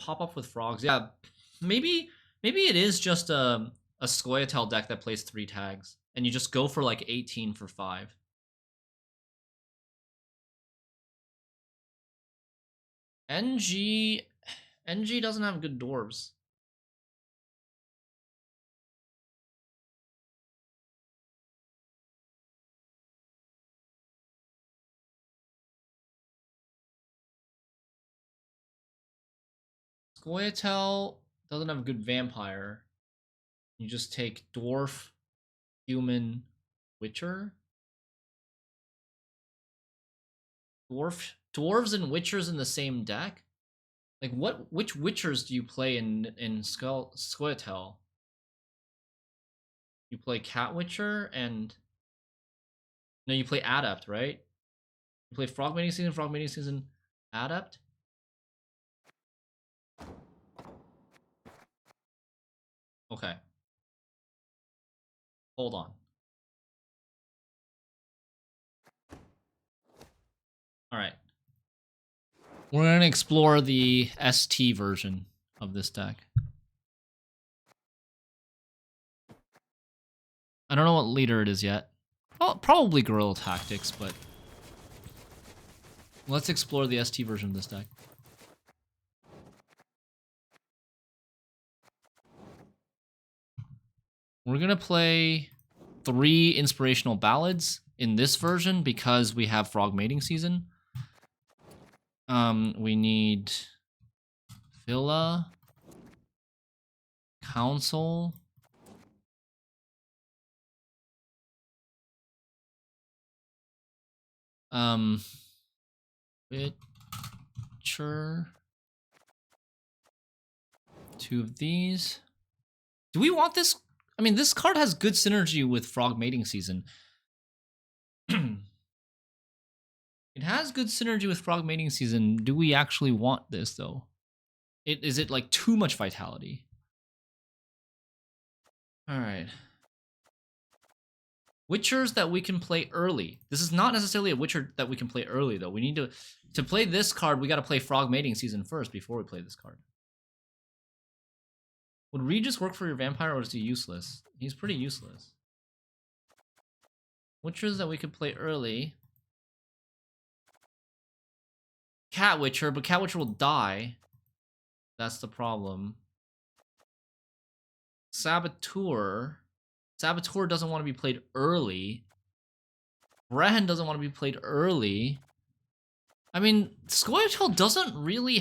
pop up with frogs. Yeah, maybe it is just a Scoia'tael deck that plays 3 tags, and you just go for like 18 for 5. NG doesn't have good dwarves. Scoia'tael doesn't have a good vampire. You just take dwarf, human, witcher. Dwarves and witchers in the same deck? Like which witchers do you play in Scoia'tael? You play Cat Witcher and no, you play Adept, right? You play Frog Mating Season, Adept. Okay. Hold on. All right. We're going to explore the ST version of this deck. I don't know what leader it is yet. Well, probably Guerrilla Tactics, but let's explore the ST version of this deck. We're going to play 3 Inspirational Ballads in this version because we have Frog Mating Season. We need Villa, Council, Witcher, 2 of these. Do we want this? I mean, this card has good synergy with Frog Mating Season. It has good synergy with Frog Mating Season. Do we actually want this, though? Is it like too much vitality? Alright. Witchers that we can play early. This is not necessarily a Witcher that we can play early, though. We need to play this card, we gotta play Frog Mating Season first before we play this card. Would Regis work for your vampire, or is he useless? He's pretty useless. Witchers that we could play early. Cat Witcher, but Cat Witcher will die. That's the problem. Saboteur. Saboteur doesn't want to be played early. Brehen doesn't want to be played early. I mean, Scoia'tael doesn't really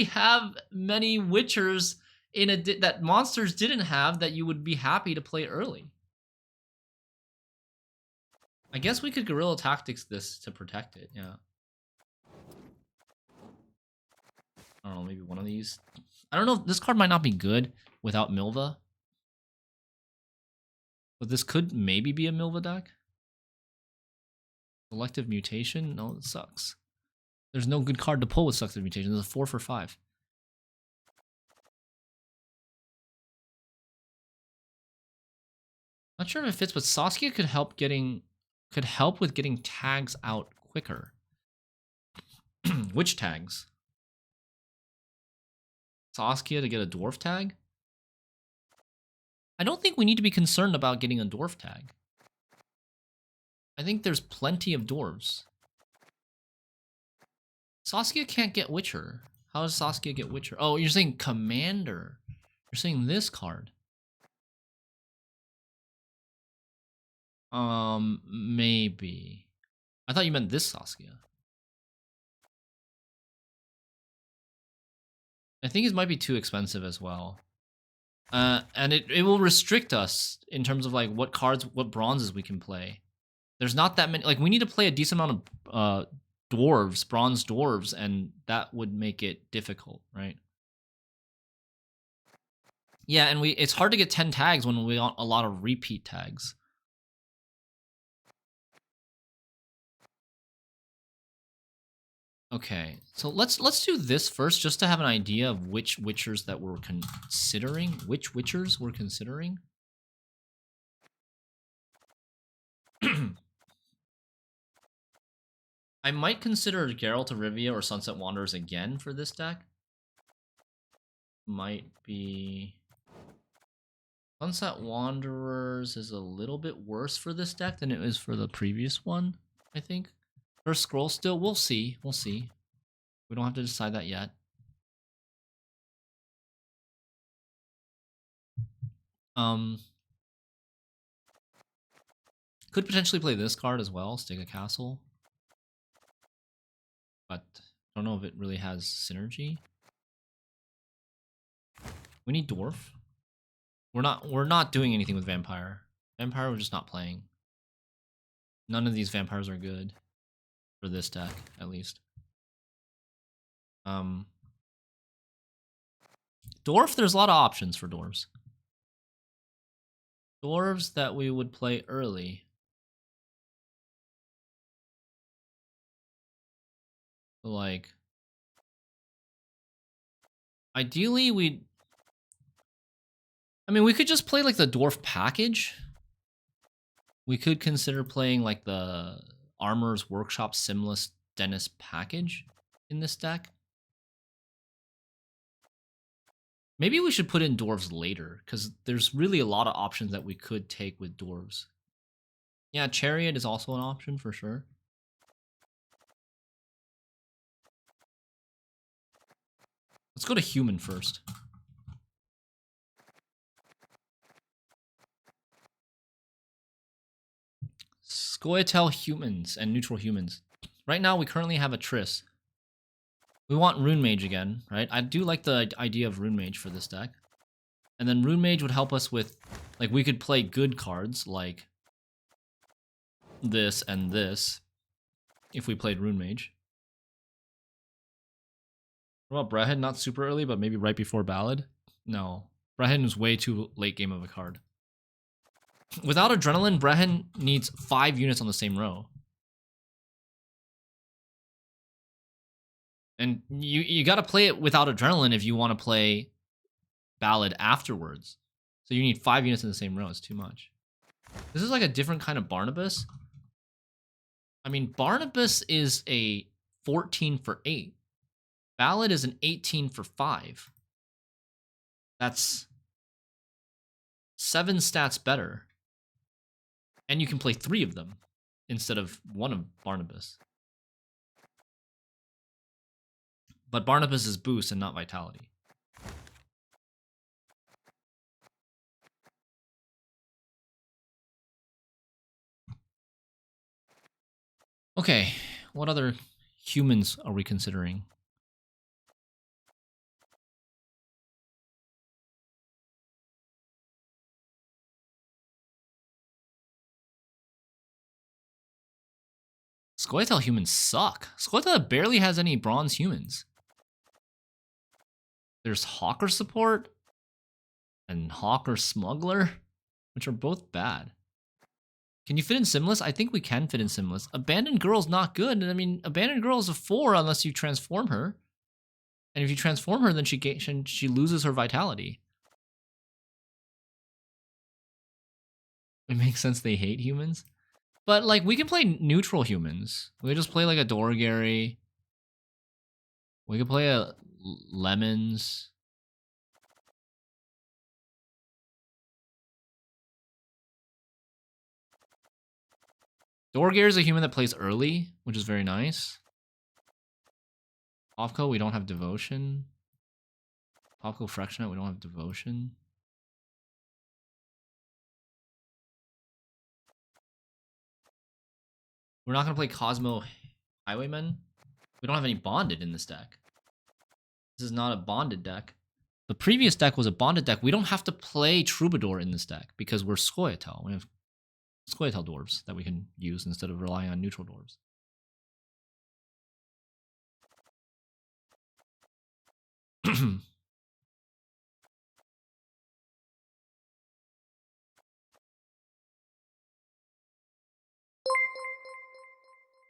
have many Witchers in a that monsters didn't have that you would be happy to play early. I guess we could Guerrilla Tactics this to protect it, yeah. I don't know, maybe one of these. I don't know, this card might not be good without Milva. But this could maybe be a Milva deck. Selective Mutation? No, it sucks. There's no good card to pull with Selective Mutation. There's a 4 for 5. Not sure if it fits, but Saskia could help with getting tags out quicker. Which tags? Saskia to get a dwarf tag? I don't think we need to be concerned about getting a dwarf tag. I think there's plenty of dwarves. Saskia can't get Witcher. How does Saskia get Witcher? Oh, you're saying Commander. You're saying this card. Maybe. I thought you meant this Saskia. I think it might be too expensive as well. And it will restrict us in terms of like what bronzes we can play. There's not that many. Like, we need to play a decent amount of dwarves, bronze dwarves, and that would make it difficult, right? Yeah, and it's hard to get 10 tags when we want a lot of repeat tags. Okay, so let's do this first, just to have an idea of which Witchers that we're considering. Which Witchers we're considering. I might consider Geralt of Rivia or Sunset Wanderers again for this deck. Might be... Sunset Wanderers is a little bit worse for this deck than it is for the previous one, I think. First Scroll still, we'll see. We'll see. We don't have to decide that yet. Could potentially play this card as well, Stake a Castle. But I don't know if it really has synergy. We need Dwarf. We're not doing anything with Vampire. Vampire we're just not playing. None of these vampires are good. For this deck, at least. Dwarf, there's a lot of options for dwarves. Dwarves that we would play early. Like, ideally we could just play like the dwarf package. We could consider playing like the Armor's Workshop Simless Dennis package in this deck. Maybe we should put in dwarves later, because there's really a lot of options that we could take with dwarves. Yeah, Chariot is also an option for sure. Let's go to human first. Scoia'tael humans and neutral humans. Right now, we currently have a Triss. We want Rune Mage again, right? I do like the idea of Rune Mage for this deck. And then Rune Mage would help us with, like, we could play good cards like this and this if we played Rune Mage. What about Brehead? Not super early, but maybe right before Ballad? No. Brehead is way too late game of a card. Without Adrenaline, Brehead needs 5 units on the same row. And you got to play it without Adrenaline if you want to play Ballad afterwards. So you need 5 units in the same row. It's too much. This is like a different kind of Barnabas. I mean, Barnabas is a 14 for 8. Ballad is an 18 for 5. That's 7 stats better. And you can play 3 of them instead of 1 of Barnabas. But Barnabas is boost and not vitality. Okay, what other humans are we considering? Scoia'tael humans suck. Scoia'tael barely has any bronze humans. There's Hawker Support and Hawker Smuggler, which are both bad. Can you fit in Simless? I think we can fit in Simless. Abandoned Girl's not good. I mean, Abandoned Girl is a 4 unless you transform her. And if you transform her, then she loses her vitality. It makes sense they hate humans. But, like, we can play neutral humans. We can just play, like, a Dorgary. We could play a Lemons. Dorgary is a human that plays early, which is very nice. Popco, we don't have Devotion. Popco Fractionate, we don't have Devotion. We're not going to play Cosmo Highwaymen. We don't have any bonded in this deck. This is not a bonded deck. The previous deck was a bonded deck. We don't have to play Troubadour in this deck because we're Scoia'tael. We have Scoia'tael dwarves that we can use instead of relying on neutral dwarves.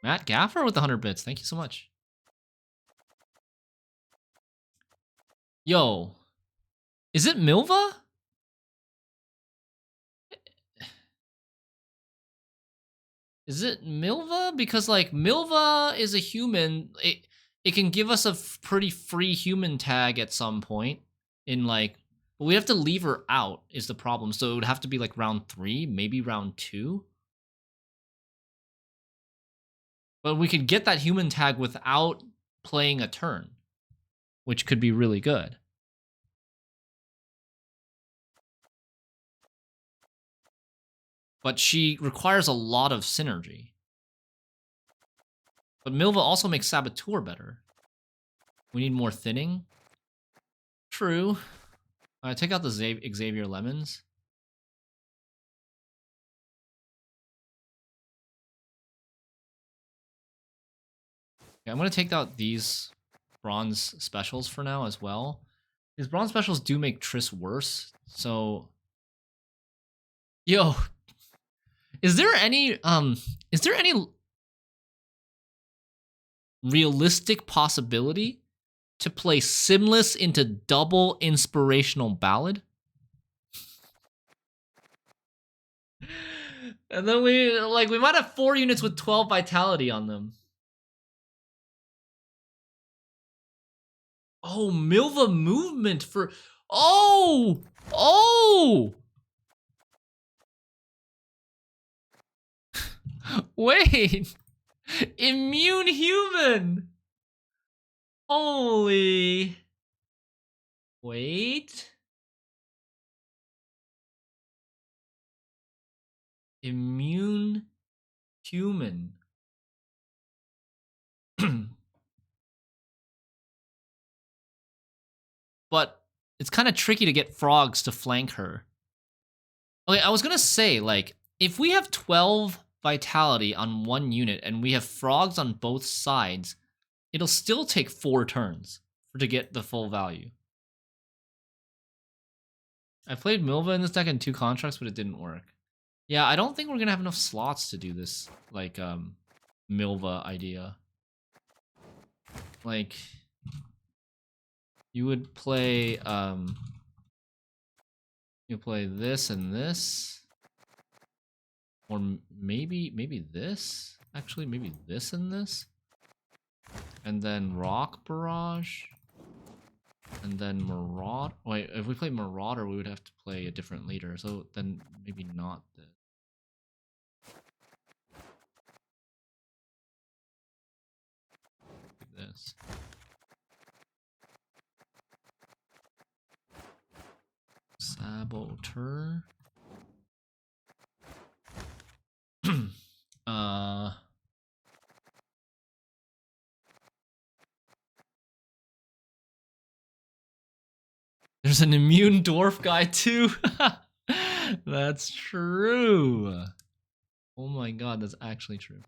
Matt Gaffer with the 100 bits. Thank you so much. Yo. Is it Milva? Is it Milva? Because like Milva is a human. It can give us a pretty free human tag at some point in like, but we have to leave her out is the problem. So it would have to be like round 3, maybe round 2. But we could get that human tag without playing a turn, which could be really good. But she requires a lot of synergy. But Milva also makes Saboteur better. We need more thinning. True. Take out the Xavier Lemons. Okay, I'm going to take out these bronze specials for now as well. These bronze specials do make Triss worse. So, yo, is there any realistic possibility to play Simless into double Inspirational Ballad? And then we might have 4 units with 12 vitality on them. Oh, Milva movement for... Oh! Wait! Immune human! Holy... Wait... Immune human. But it's kind of tricky to get frogs to flank her. Okay, I was gonna say, like, if we have 12 vitality on 1 unit and we have frogs on both sides, it'll still take 4 turns to get the full value. I played Milva in this deck in 2 contracts, but it didn't work. Yeah, I don't think we're gonna have enough slots to do this, like, Milva idea. Like, you would play, you play this and this. Or maybe this? Actually, maybe this and this? And then Rock Barrage. And then Marauder. Wait, if we play Marauder, we would have to play a different leader. So then maybe not this. Like this. Saboteur. There's an immune dwarf guy too. That's true. Oh my god, that's actually true.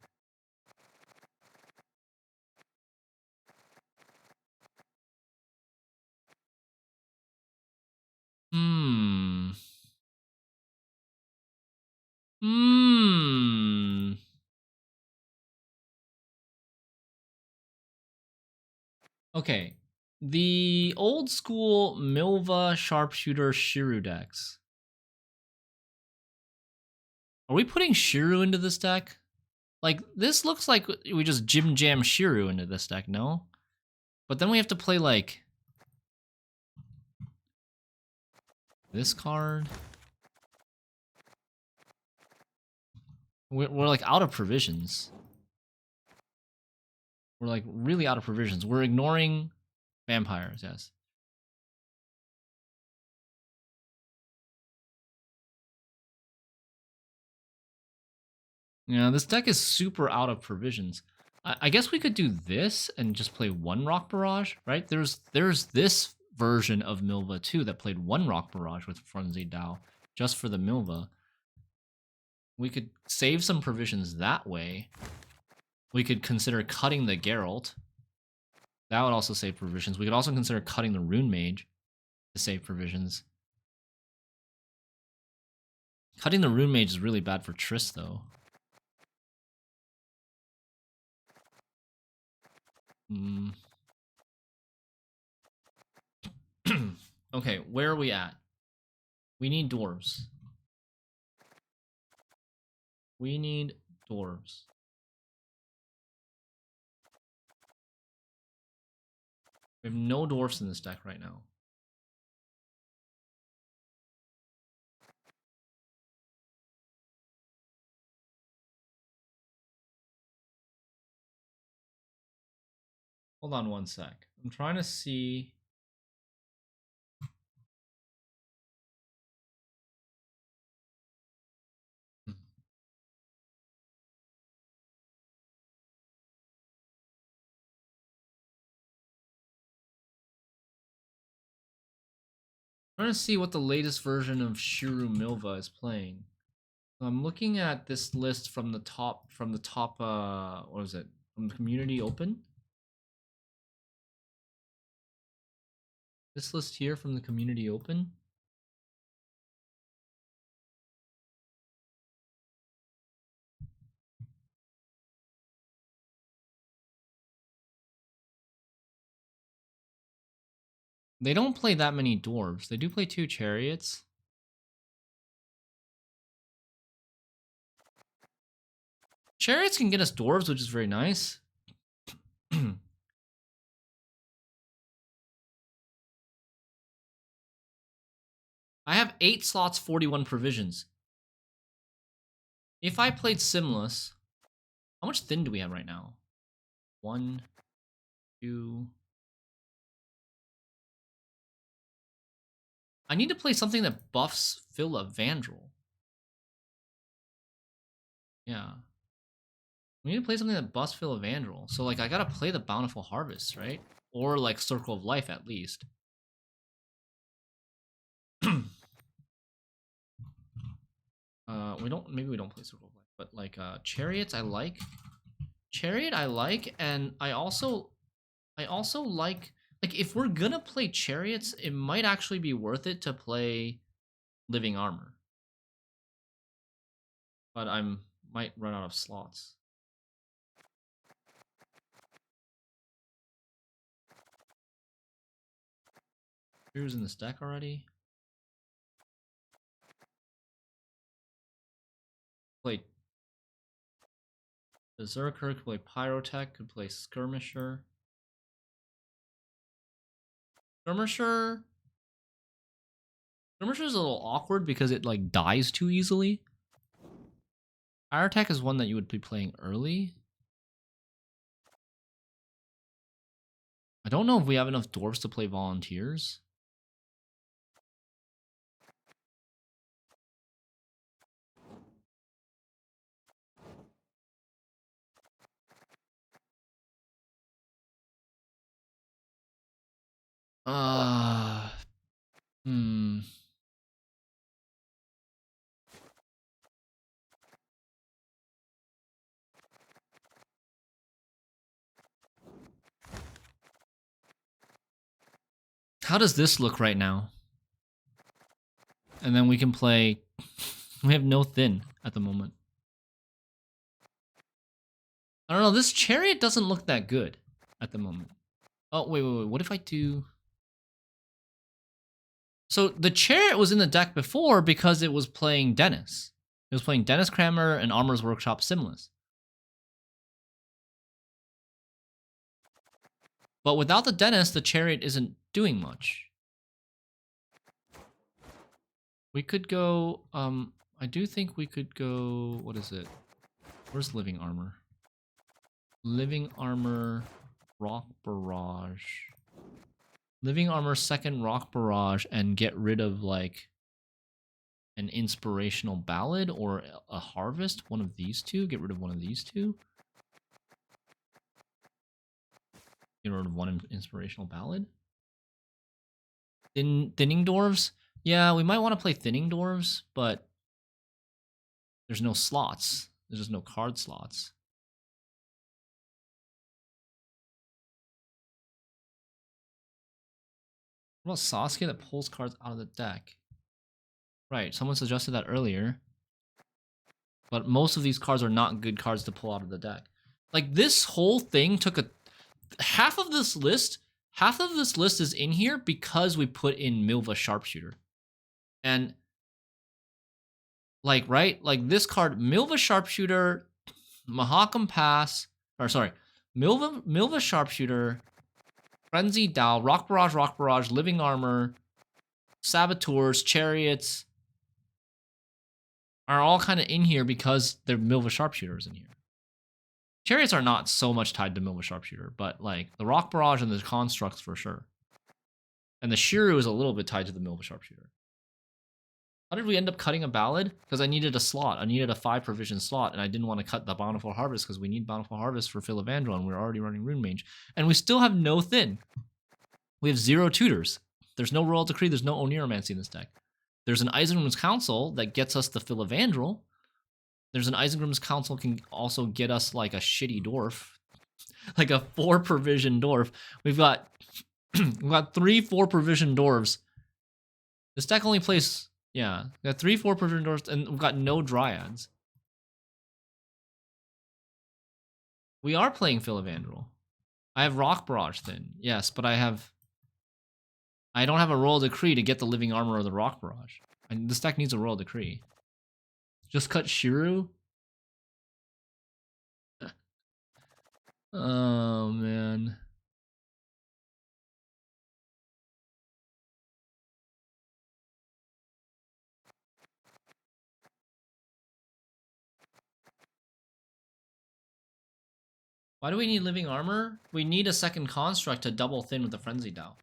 Okay. The old school Milva Sharpshooter Shiru decks. Are we putting Shiru into this deck? Like, this looks like we just Jim Jam Shiru into this deck, no? But then we have to play, like, this card. We're like, out of provisions. We're, like, really out of provisions. We're ignoring vampires, yes. Yeah, this deck is super out of provisions. I guess we could do this and just play 1 Rock Barrage, right? There's this version of Milva too that played 1 Rock Barrage with Frenzied Dow just for the Milva. We could save some provisions that way. We could consider cutting the Geralt. That would also save provisions. We could also consider cutting the Rune Mage to save provisions. Cutting the Rune Mage is really bad for Triss, though. Okay, where are we at? We need dwarves. We need dwarves. We have no dwarfs in this deck right now. Hold on one sec. I'm trying to see. Trying to see what the latest version of Shiru Milva is playing. I'm looking at this list from the top, what is it? From the community open? This list here from the community open? They don't play that many dwarves. They do play 2 chariots. Chariots can get us dwarves, which is very nice. I have 8 slots, 41 provisions. If I played Simless, how much thin do we have right now? 1, 2. I need to play something that buffs Phila Vandal. Yeah. We need to play something that buffs Phila Vandal. So, like, I gotta play the Bountiful Harvest, right? Or, like, Circle of Life, at least. Maybe we don't play Circle of Life, but, like, Chariots I like. Chariot I like, and I also like, if we're gonna play Chariots, it might actually be worth it to play Living Armor. But might run out of slots. Who's in this deck already? Play Berserker, could play Pyrotech, could play Skirmisher. Skirmisher's a little awkward because it, like, dies too easily. Pyrotech is one that you would be playing early. I don't know if we have enough dwarves to play Volunteers. How does this look right now? And then we can play... We have no thin at the moment. I don't know, this Chariot doesn't look that good at the moment. Oh, wait. What if I do... So the Chariot was in the deck before because it was playing Dennis. It was playing Dennis Kramer and Armor's Workshop Simless. But without the Dennis, the Chariot isn't doing much. We could go, I do think we could go, what is it? Where's Living Armor? Living Armor, Rock Barrage. Living Armor, second Rock Barrage, and get rid of, like, an Inspirational Ballad or a Harvest. One of these two. Get rid of one of these two. Get rid of one Inspirational Ballad. Thinning Dwarves? Yeah, we might want to play Thinning Dwarves, but there's no slots. There's just no card slots. What about Sasuke that pulls cards out of the deck? Right, someone suggested that earlier. But most of these cards are not good cards to pull out of the deck. Like, this whole thing took half of this list is in here because we put in Milva Sharpshooter. And, like, right? Like, this card, Milva Sharpshooter, Mahakam Pass, or sorry, Milva Sharpshooter, Frenzy Dow, Rock Barrage, Living Armor, Saboteurs, Chariots are all kind of in here because they're Milva Sharpshooters in here. Chariots are not so much tied to Milva Sharpshooter, but like the Rock Barrage and the Constructs for sure. And the Shiru is a little bit tied to the Milva Sharpshooter. How did we end up cutting a Ballad? Because I needed a slot. I needed a 5 provision slot, and I didn't want to cut the Bountiful Harvest because we need Bountiful Harvest for Philavandrel, and we're already running Rune Mage. And we still have no Thin. We have 0 tutors. There's no Royal Decree, there's no Oniromancy in this deck. There's an Isengrim's Council that gets us the Philavandrel. There's an Isengrim's Council can also get us like a shitty dwarf. Like a 4 provision dwarf. We've got 3 4 provision dwarves. This deck only plays, yeah, we got 3 4 provision dwarves, and we've got no dryads. We are playing Philavandrel. I have Rock Barrage Thin, yes, but I don't have a Royal Decree to get the Living Armor or the Rock Barrage. And this deck needs a Royal Decree. Just cut Shiru? Oh, man. Why do we need Living Armor? We need a second Construct to double Thin with the Frenzy Dow.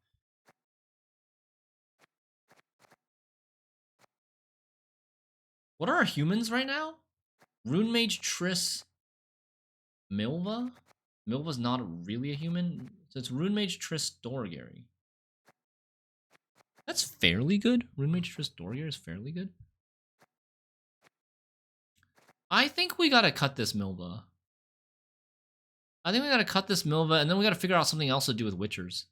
What are our humans right now? Rune Mage, Triss, Milva? Milva's not really a human. So it's Rune Mage, Triss, Doragary. That's fairly good. Rune Mage, Triss, Doragary is fairly good. I think we gotta cut this Milva. I think we gotta cut this Milva, and then we gotta figure out something else to do with Witchers.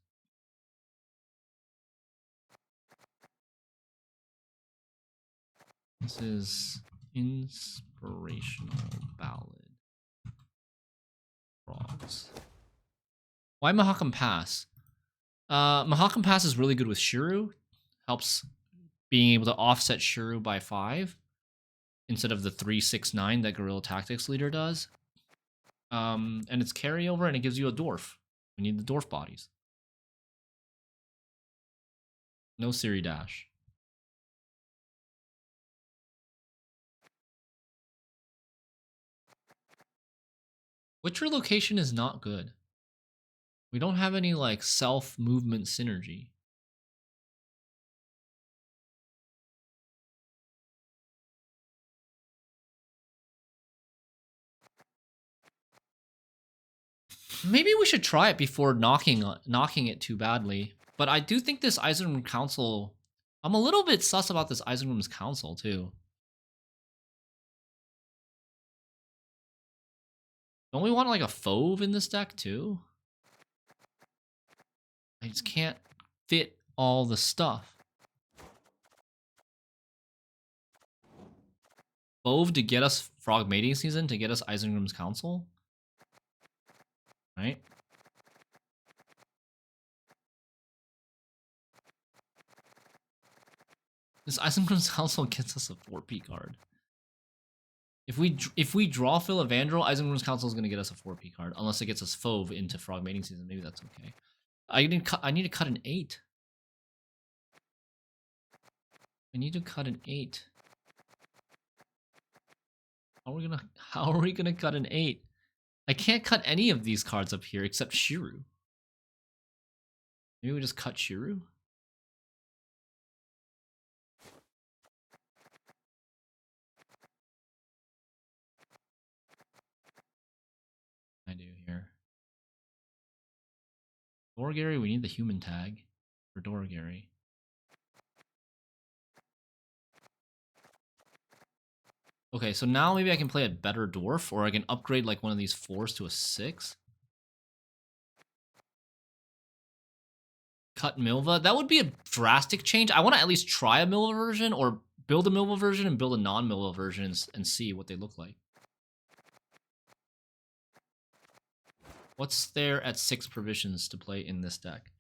This is Inspirational Ballad. Frogs. Why Mahakam Pass? Mahakam Pass is really good with Shiru. Helps being able to offset Shiru by 5 instead of the 3/6/9 that Guerrilla Tactics Leader does. And it's carryover, and it gives you a dwarf. We need the dwarf bodies. No Siri Dash. Witcher location is not good. We don't have any like self-movement synergy. Maybe we should try it before knocking it too badly. But I do think this Isengrim Council, I'm a little bit sus about this Isengrim's Council too. Don't we want like a Fauve in this deck too? I just can't fit all the stuff. Fauve to get us Frog Mating Season, to get us Isengrim's Council. Right? This Isengrim's Council gets us a 4P card. If we draw Philavandrel, Isengrim's Council is going to get us a 4P card, unless it gets us Fauve into Frog Mating Season. Maybe that's okay. I need to cut an 8. I need to cut an 8. How are we gonna cut an 8? I can't cut any of these cards up here except Shiru. Maybe we just cut Shiru? I do here. Doragary, we need the human tag for Doragary. Okay, so now maybe I can play a better dwarf, or I can upgrade like one of these 4s to a 6. Cut Milva. That would be a drastic change. I want to at least try a Milva version, or build a Milva version and build a non-Milva version and see what they look like. What's there at 6 provisions to play in this deck?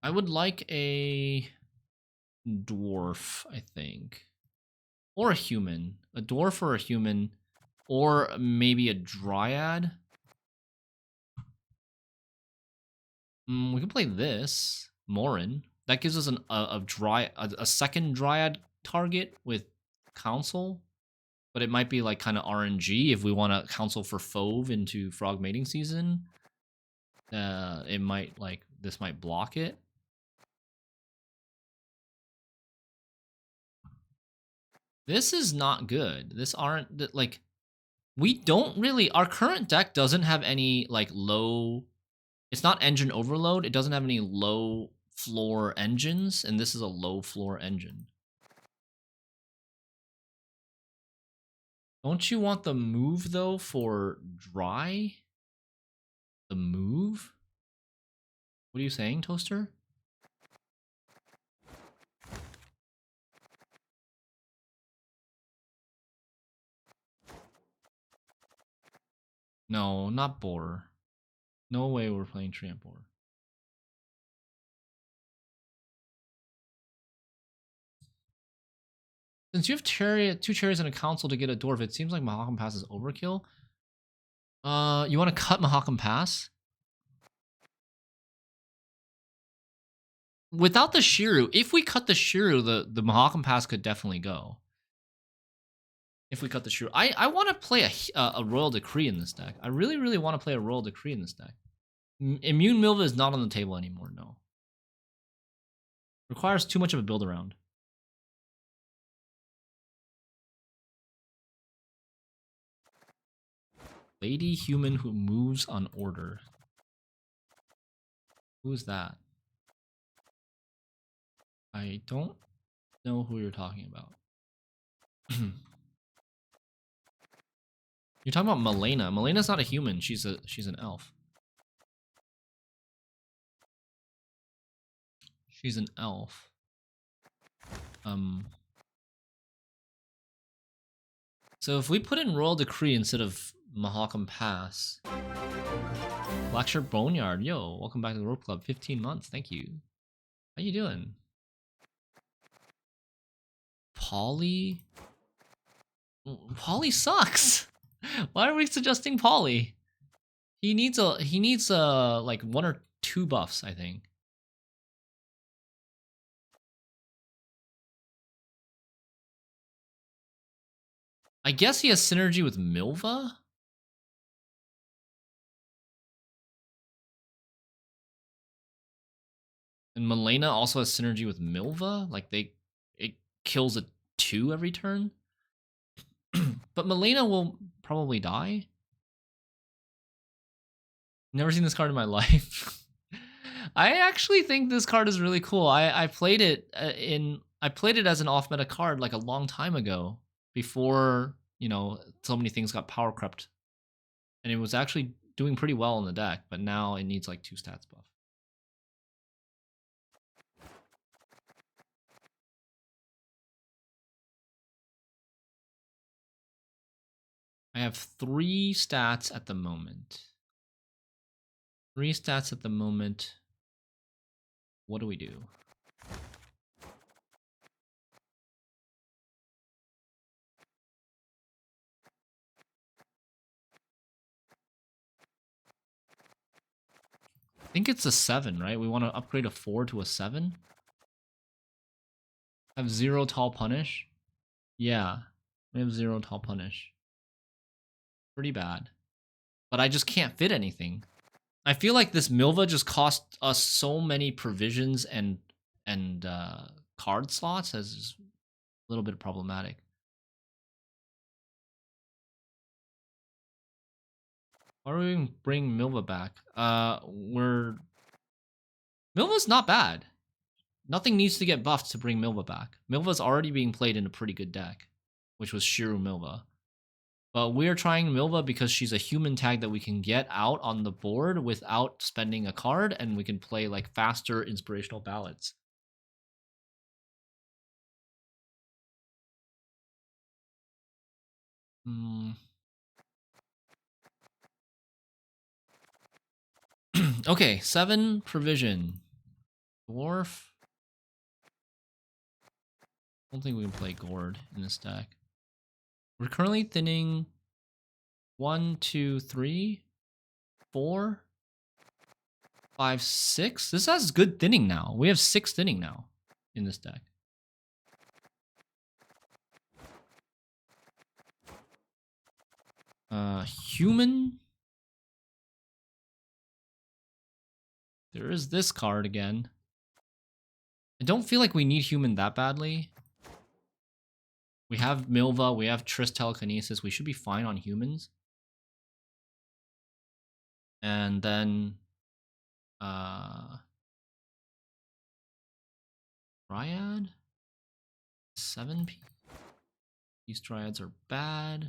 I would like a dwarf, I think. Or a human. A dwarf or a human. Or maybe a dryad. We can play this. Morin. That gives us a second dryad target with council. But it might be like kind of RNG if we want to council for Fauve into frog mating season. It might like this might block it. This is not good. This aren't like we don't really our current deck doesn't have any like low. It's not engine overload. It doesn't have any low floor engines, and this is a low floor engine. Don't you want the move though for dry? The move? What are you saying, Toaster? No, not boar. No way we're playing Tramp boar. Since you have two chariots and a council to get a dwarf, it seems like Mahakam Pass is overkill. You want to cut Mahakam Pass? Without the Shiru, if we cut the Shiru, the Mahakam Pass could definitely go. If we cut the Shiru. I want to play a Royal Decree in this deck. I really, really want to play a Royal Decree in this deck. Immune Milva is not on the table anymore, no. Requires too much of a build around. Lady human who moves on order. Who's that? I don't know who you're talking about. You're talking about Malena. Malena's not a human. She's an elf. She's an elf. So if we put in Royal Decree instead of Mahakam Pass. Blackshirt Boneyard, yo, welcome back to the Rope Club. 15 months, thank you. How you doing? Polly? Polly sucks. Why are we suggesting Polly? He needs like 1 or 2 buffs, I think. I guess he has synergy with Milva? And Malena also has synergy with Milva? Like it kills a 2 every turn? But Malena will probably die. Never seen this card in my life. I actually think this card is really cool. I played it I played it as an off meta card like a long time ago before, you know, so many things got power crept. And it was actually doing pretty well in the deck, but now it needs like 2 stats buff. I have 3 stats at the moment. 3 stats at the moment. What do we do? I think it's a 7, right? We want to upgrade a 4 to a 7. Have 0 tall punish. Yeah, we have 0 tall punish. Pretty bad. But I just can't fit anything. I feel like this Milva just cost us so many provisions and card slots as a little bit problematic. Why are we even bring Milva back? Milva's not bad. Nothing needs to get buffed to bring Milva back. Milva's already being played in a pretty good deck, which was Shiru Milva. But we're trying Milva because she's a human tag that we can get out on the board without spending a card, and we can play like faster inspirational ballads. Okay, 7 provision. Dwarf. I don't think we can play Gourd in this deck. We're currently thinning 1, 2, 3, 4, 5, 6. This has good thinning now. We have 6 thinning now in this deck. Human. There is this card again. I don't feel like we need human that badly. We have Milva, we have Triss Telekinesis. We should be fine on humans. And then Dryad? 7P? These Dryads are bad.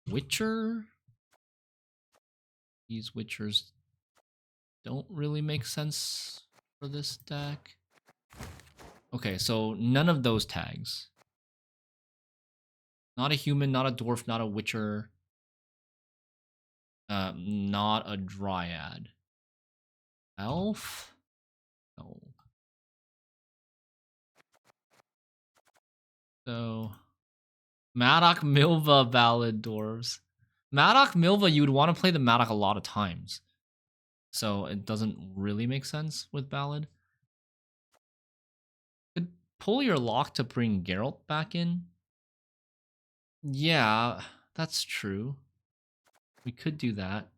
Witcher? These Witchers don't really make sense for this deck. Okay, so none of those tags. Not a human, not a dwarf, not a witcher. Not a dryad. Elf? No. So, Madoc Milva Ballad dwarves. Madoc Milva, you would want to play the Madoc a lot of times. So it doesn't really make sense with Ballad. Could pull your lock to bring Geralt back in. Yeah, that's true. We could do that.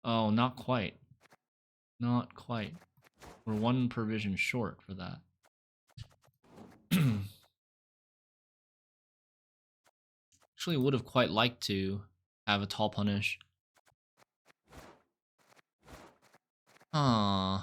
Oh, not quite. Not quite. We're 1 provision short for that. Actually, would have quite liked to have a tall punish. Aww.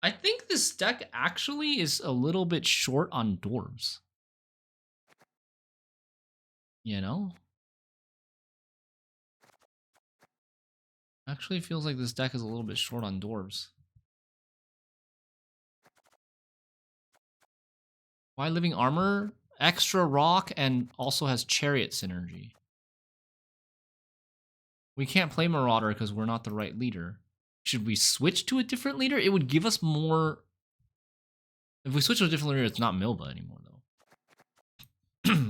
I think this deck actually is a little bit short on dwarves. You know? Actually feels like this deck is a little bit short on dwarves. Why Living Armor? Extra rock and also has Chariot synergy. We can't play Marauder because we're not the right leader. Should we switch to a different leader? It would give us more... If we switch to a different leader, it's not Milva anymore, though.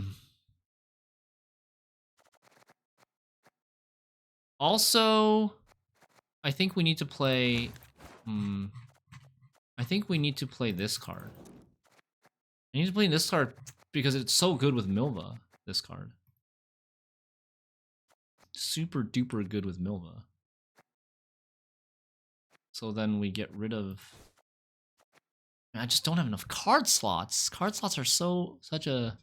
Also, I think we need to play... I think we need to play this card. I need to play this card because it's so good with Milva, this card. Super duper good with Milva. So then we get rid of... I just don't have enough card slots. Card slots are such a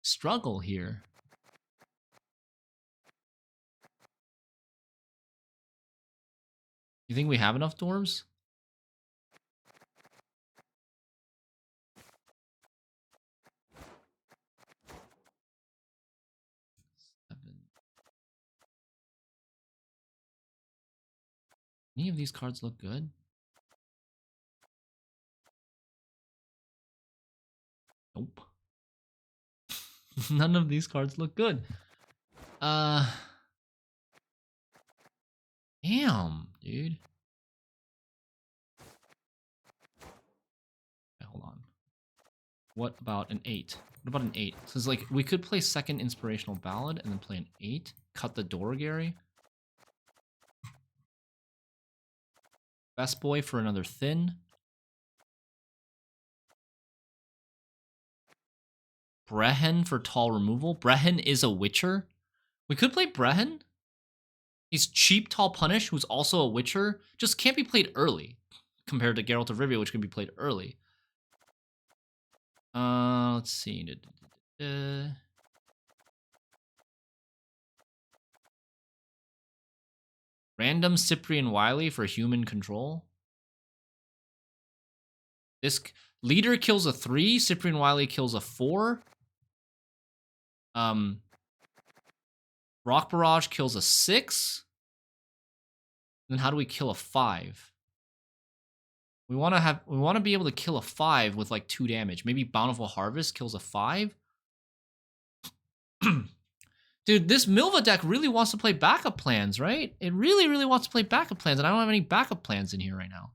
struggle here. You think we have enough dwarves? Any of these cards look good? Nope. None of these cards look good. Damn, dude. Okay, hold on. What about an 8? What about an 8? So it's like we could play second Inspirational Ballad and then play an 8. Cut the door, Gary. Best Boy for another thin. Brehen for tall removal. Brehen is a Witcher. We could play Brehen. He's cheap tall punish, who's also a Witcher. Just can't be played early compared to Geralt of Rivia, which can be played early. Let's see. Random Cyprian Wiley for human control. This leader kills a 3. Cyprian Wiley kills a 4. Rock Barrage kills a 6. Then how do we kill a 5? We want to be able to kill a 5 with like 2 damage. Maybe Bountiful Harvest kills a 5. Dude, this Milva deck really wants to play backup plans, right? It really, really wants to play backup plans, and I don't have any backup plans in here right now.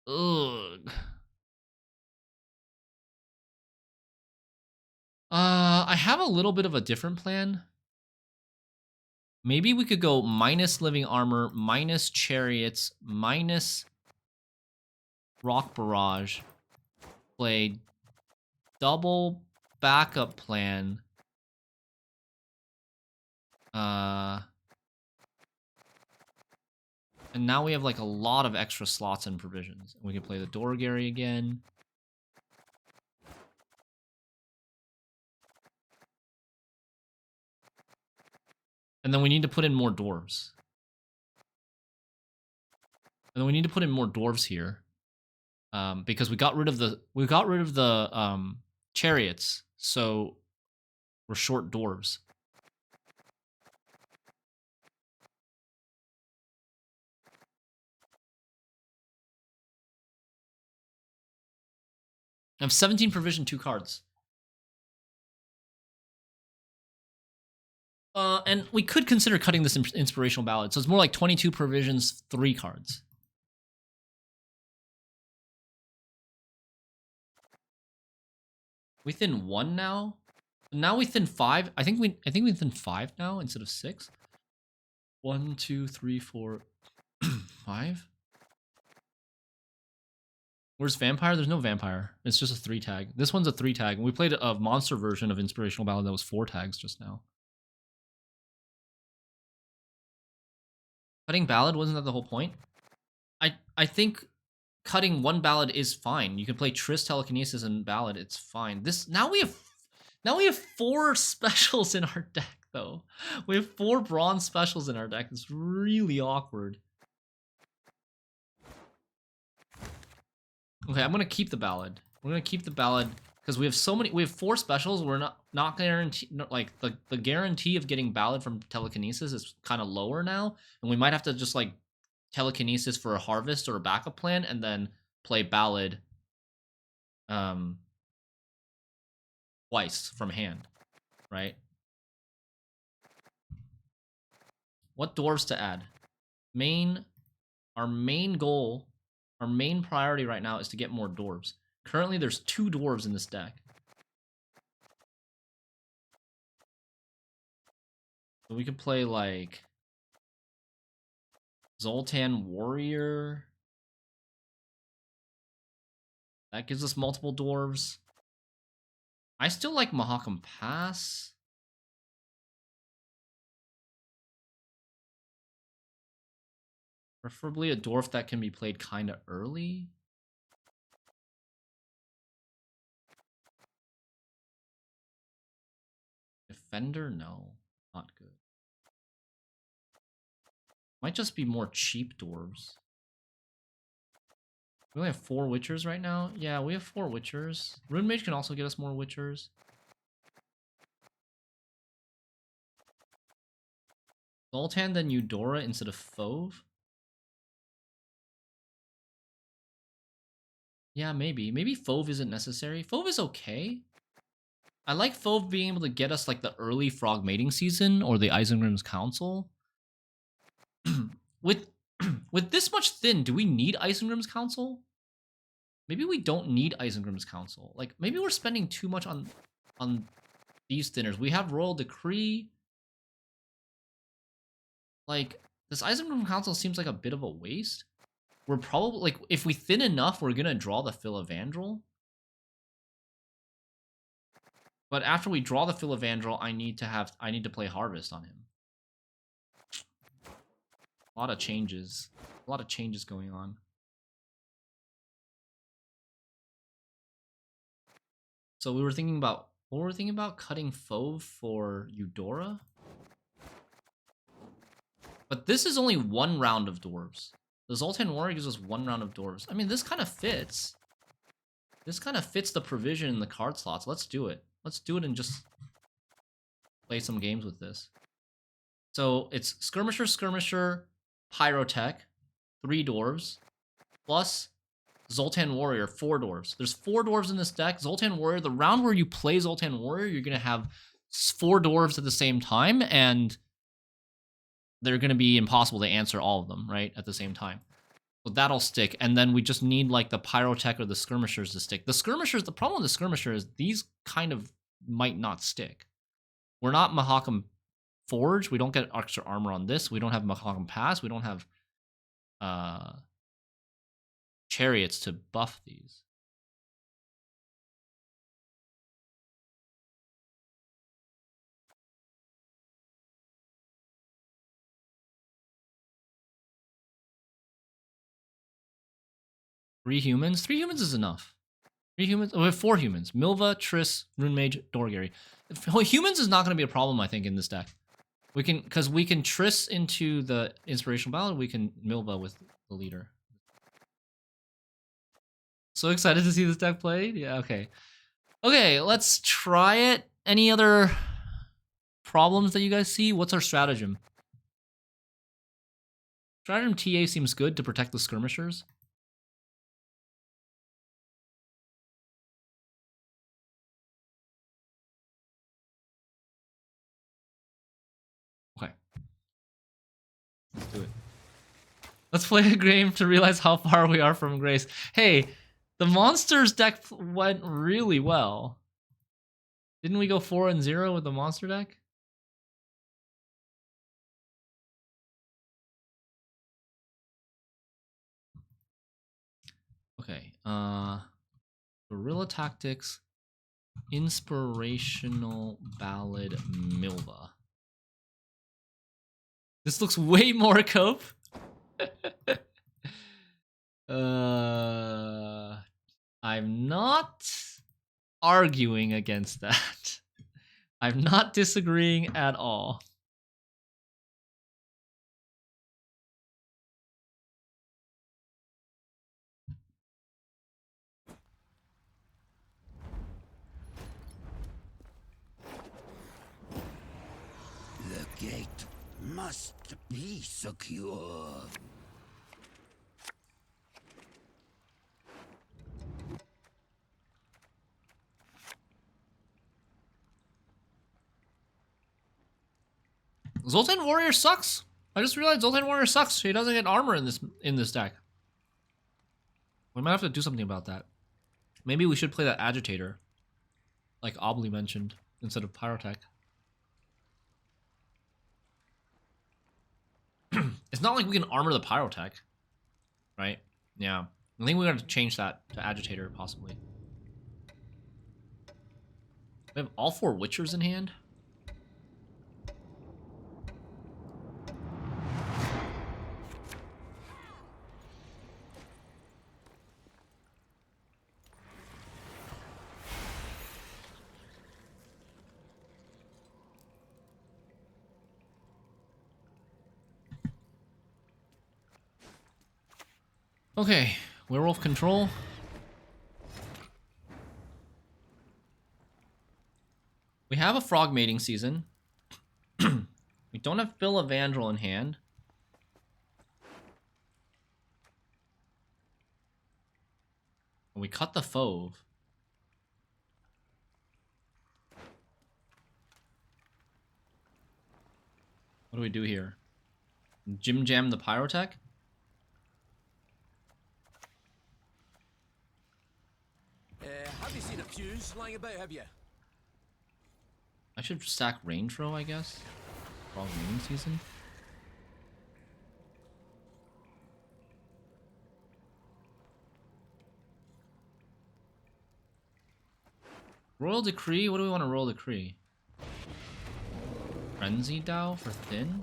Ugh. I have a little bit of a different plan. Maybe we could go minus Living Armor, minus Chariots, minus Rock Barrage, play double backup plan. And now we have like a lot of extra slots and provisions. We can play the Dorgary again. And then we need to put in more dwarves. And then we need to put in more dwarves here. Because we got rid of the chariots, so we're short dwarves. I have 17 provision, 2 cards. And we could consider cutting this inspirational ballad, so it's more like 22 provisions, 3 cards. We thin 1 now. Now we thin 5. I think we thin 5 now instead of 6. 1, 2, 3, 4, 5. Where's Vampire? There's no Vampire. It's just a 3 tag. This one's a 3 tag. And we played a monster version of Inspirational Ballad that was 4 tags just now. Cutting Ballad, wasn't that the whole point? I think cutting 1 Ballad is fine. You can play Triss, Telekinesis, and Ballad. It's fine. Now we have 4 specials in our deck, though. We have 4 bronze specials in our deck. It's really awkward. Okay, I'm gonna keep the Ballad. We're gonna keep the Ballad because we have so many. We have 4 specials. We're not guaranteed. Like the guarantee of getting Ballad from Telekinesis is kind of lower now, and we might have to just like Telekinesis for a harvest or a backup plan, and then play Ballad twice from hand, right? What dwarves to add? Our main goal, our main priority right now is to get more dwarves. Currently, there's 2 dwarves in this deck. So we could play like Zoltan Warrior. That gives us multiple dwarves. I still like Mahakam Pass. Preferably a dwarf that can be played kind of early. Defender? No, not good. Might just be more cheap dwarves. We only have 4 Witchers right now. Yeah, we have 4 Witchers. Rune Mage can also get us more Witchers. Zoltan, then Eudora instead of Fove. Yeah, maybe. Maybe Fove isn't necessary. Fove is okay. I like Fove being able to get us like the early Frog Mating season or the Isengrim's Council. With this much thin, do we need Isengrim's Council? Maybe we don't need Isengrim's Council. Like, maybe we're spending too much on these thinners. We have Royal Decree. Like, this Isengrim Council seems like a bit of a waste. We're probably, like, if we thin enough, we're gonna draw the Philavandrel. But after we draw the Philavandrel, I need to play Harvest on him. A lot of changes. A lot of changes going on. So we were thinking about, what were we thinking about? Cutting Fove for Eudora? But this is only 1 round of dwarves. The Zoltan Warrior gives us 1 round of dwarves. I mean, this kind of fits. This kind of fits the provision in the card slots. Let's do it. Let's do it and just play some games with this. So it's Skirmisher, Skirmisher, Pyrotech, 3 dwarves, plus Zoltan Warrior, 4 dwarves. There's 4 dwarves in this deck. Zoltan Warrior, the round where you play Zoltan Warrior, you're going to have 4 dwarves at the same time, and they're going to be impossible to answer all of them, right, at the same time. So that'll stick, and then we just need, like, the Pyrotech or the Skirmishers to stick. The Skirmishers, the problem with the Skirmisher is these kind of might not stick. We're not Mahakam Forge. We don't get extra armor on this. We don't have Mahakam Pass. We don't have chariots to buff these. Three humans is enough. 3 humans. We have 4 humans. Milva, Triss, Rune Mage, Dorgary. Humans is not going to be a problem, I think, in this deck. We can, because we can Triss into the Inspirational Ballad. We can Milva with the leader. So excited to see this deck played. Yeah. Okay. Okay. Let's try it. Any other problems that you guys see? What's our stratagem? Stratagem TA seems good to protect the skirmishers. Okay. Let's do it. Let's play a game to realize how far we are from grace. Hey, the monsters deck went really well. Didn't we go 4-0 with the monster deck? Okay. Guerrilla Tactics, Inspirational Ballad, Milva. This looks way more cope. I'm not arguing against that. I'm not disagreeing at all. The gate must be secure. Zoltan Warrior sucks. I just realized Zoltan Warrior sucks. He doesn't get armor in this deck. We might have to do something about that. Maybe we should play that Agitator, like Obli mentioned, instead of Pyrotech. It's not like we can armor the Pyrotech, right? Yeah. I think we're going to change that to Agitator, possibly. We have all 4 Witchers in hand. Okay, Werewolf Control. We have a Frog Mating Season. We don't have Bill of Vandal in hand. We cut the Fauve. What do we do here? Jim Jam the Pyrotech? Have you seen a fuse lying about, have you? I should stack Range Row, I guess. Frog Mating Season. Royal Decree? What do we want to Royal Decree? Frenzy Dow for Thin?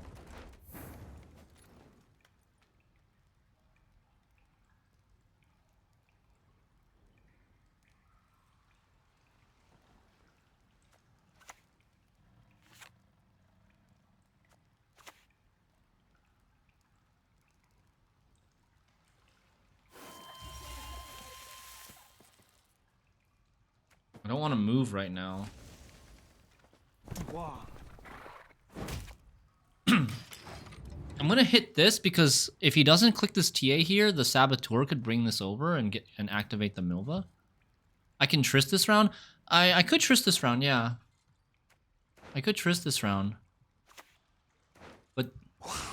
I don't want to move right now. I'm gonna hit this because if he doesn't click this TA here, the Saboteur could bring this over and activate the Milva. I can Trist this round. I could Trist this round, yeah. I could Trist this round. But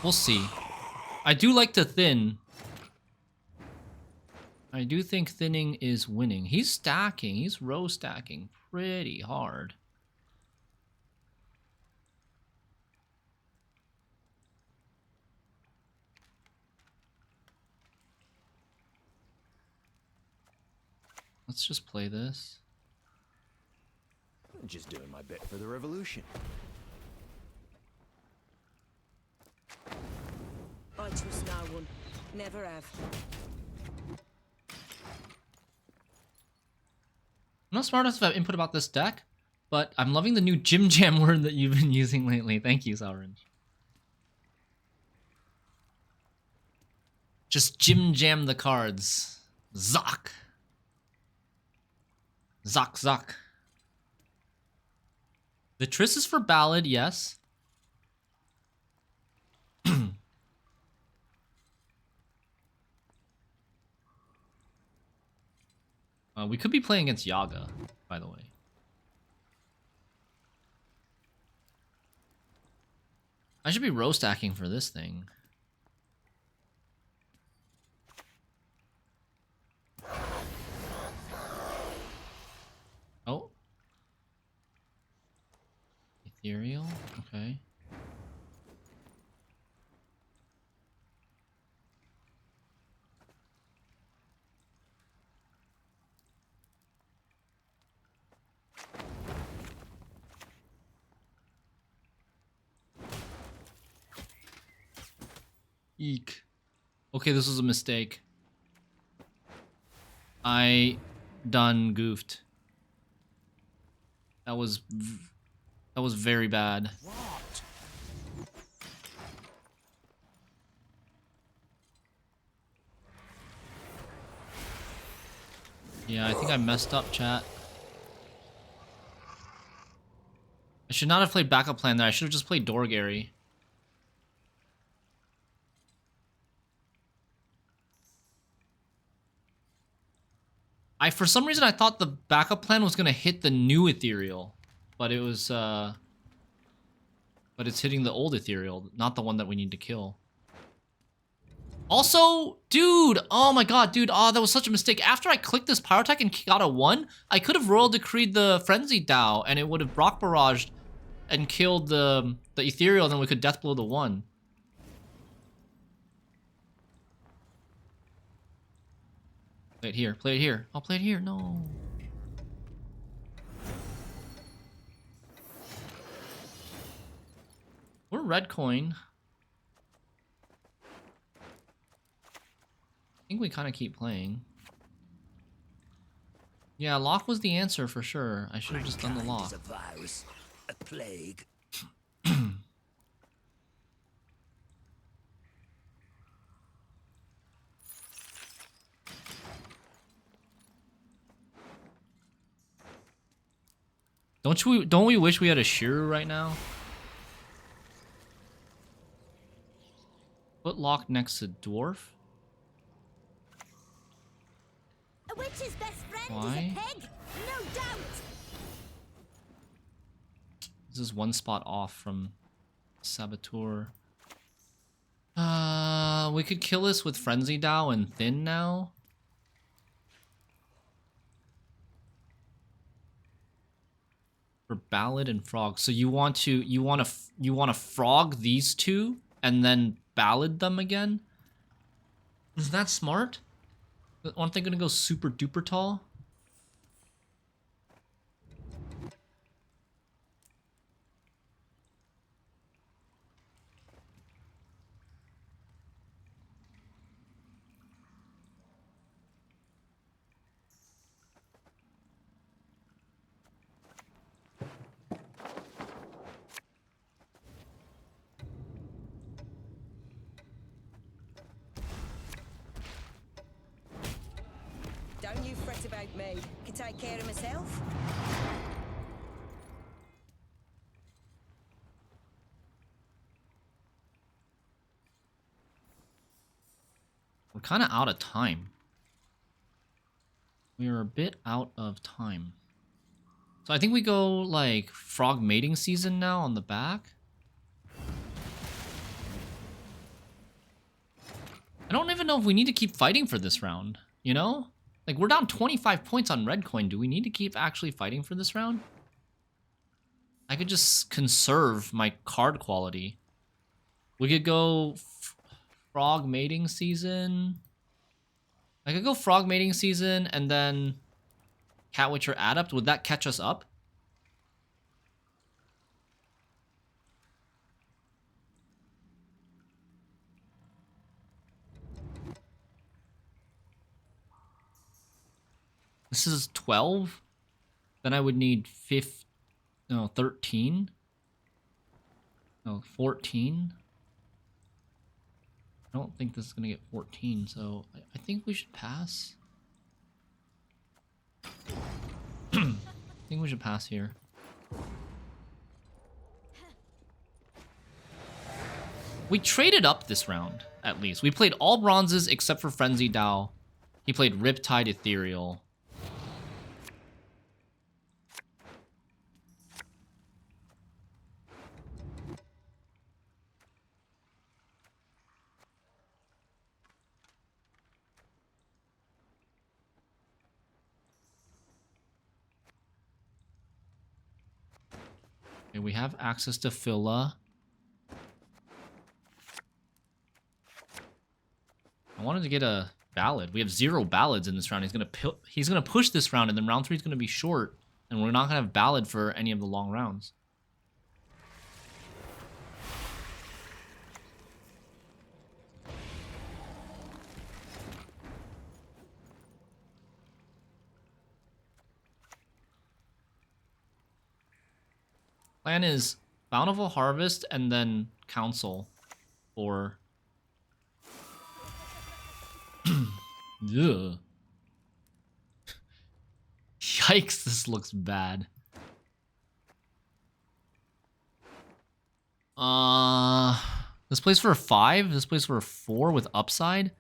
we'll see. I do like to thin. I do think thinning is winning. He's stacking. He's row stacking pretty hard. Let's just play this. I'm just doing my bit for the revolution. I trust no one. Never have. I'm not smart enough to have input about this deck, but I'm loving the new Jim Jam word that you've been using lately. Thank you, Saurange. Just Jim Jam the cards. Zock. Zock, zock. The Triss is for Ballad, yes. We could be playing against Yaga, by the way. I should be row stacking for this thing. Oh. Ethereal, okay. Eek. Okay, this was a mistake. I done goofed. That was very bad. What? Yeah, I think I messed up, chat. I should not have played backup plan there. I should have just played Dorgary. For some reason I thought the backup plan was gonna hit the new Ethereal, but it was but it's hitting the old Ethereal, not the one that we need to kill. Also, dude, oh my god, dude, oh, that was such a mistake. After I clicked this Pyrotech and got a 1, I could have Royal Decreed the Frenzy Dow, and it would have Brock Barraged and killed the Ethereal, and then we could Deathblow the 1. Play it here, play it here. I'll play it here, no. We're red coin. I think we kind of keep playing. Yeah, lock was the answer for sure. I should have just done the lock. A virus, a plague. Don't we wish we had a Shiru right now? Put lock next to dwarf. A witch's best friend Why? is a pig, no doubt. This is one spot off from Saboteur. We could kill this with Frenzy Dow and Thin now. For Ballad and Frog. So you want to frog these two and then Ballad them again? Is that smart? Aren't they gonna go super duper tall? Don't you fret about me. Can take care of myself. We're kind of out of time. We are a bit out of time. So I think we go like frog mating season now on the back. I don't even know if we need to keep fighting for this round, you know? Like, we're down 25 points on red coin. Do we need to keep actually fighting for this round? I could just conserve my card quality. We could go frog mating season. I could go frog mating season and then Cat Witcher Adept. Would that catch us up? This is 12. Then I would need 13. No, 14. I don't think this is going to get 14, so I think we should pass. I think we should pass here. We traded up this round, at least. We played all bronzes except for Frenzy Dao. He played Riptide Ethereal. Okay, we have access to Phila. I wanted to get a Ballad. We have 0 Ballads in this round. He's gonna push this round, and then round 3 is gonna be short, and we're not gonna have Ballad for any of the long rounds. Plan is Bountiful Harvest and then Council for... Ugh. Yikes, this looks bad. This plays for a 5, this plays for a 4 with upside.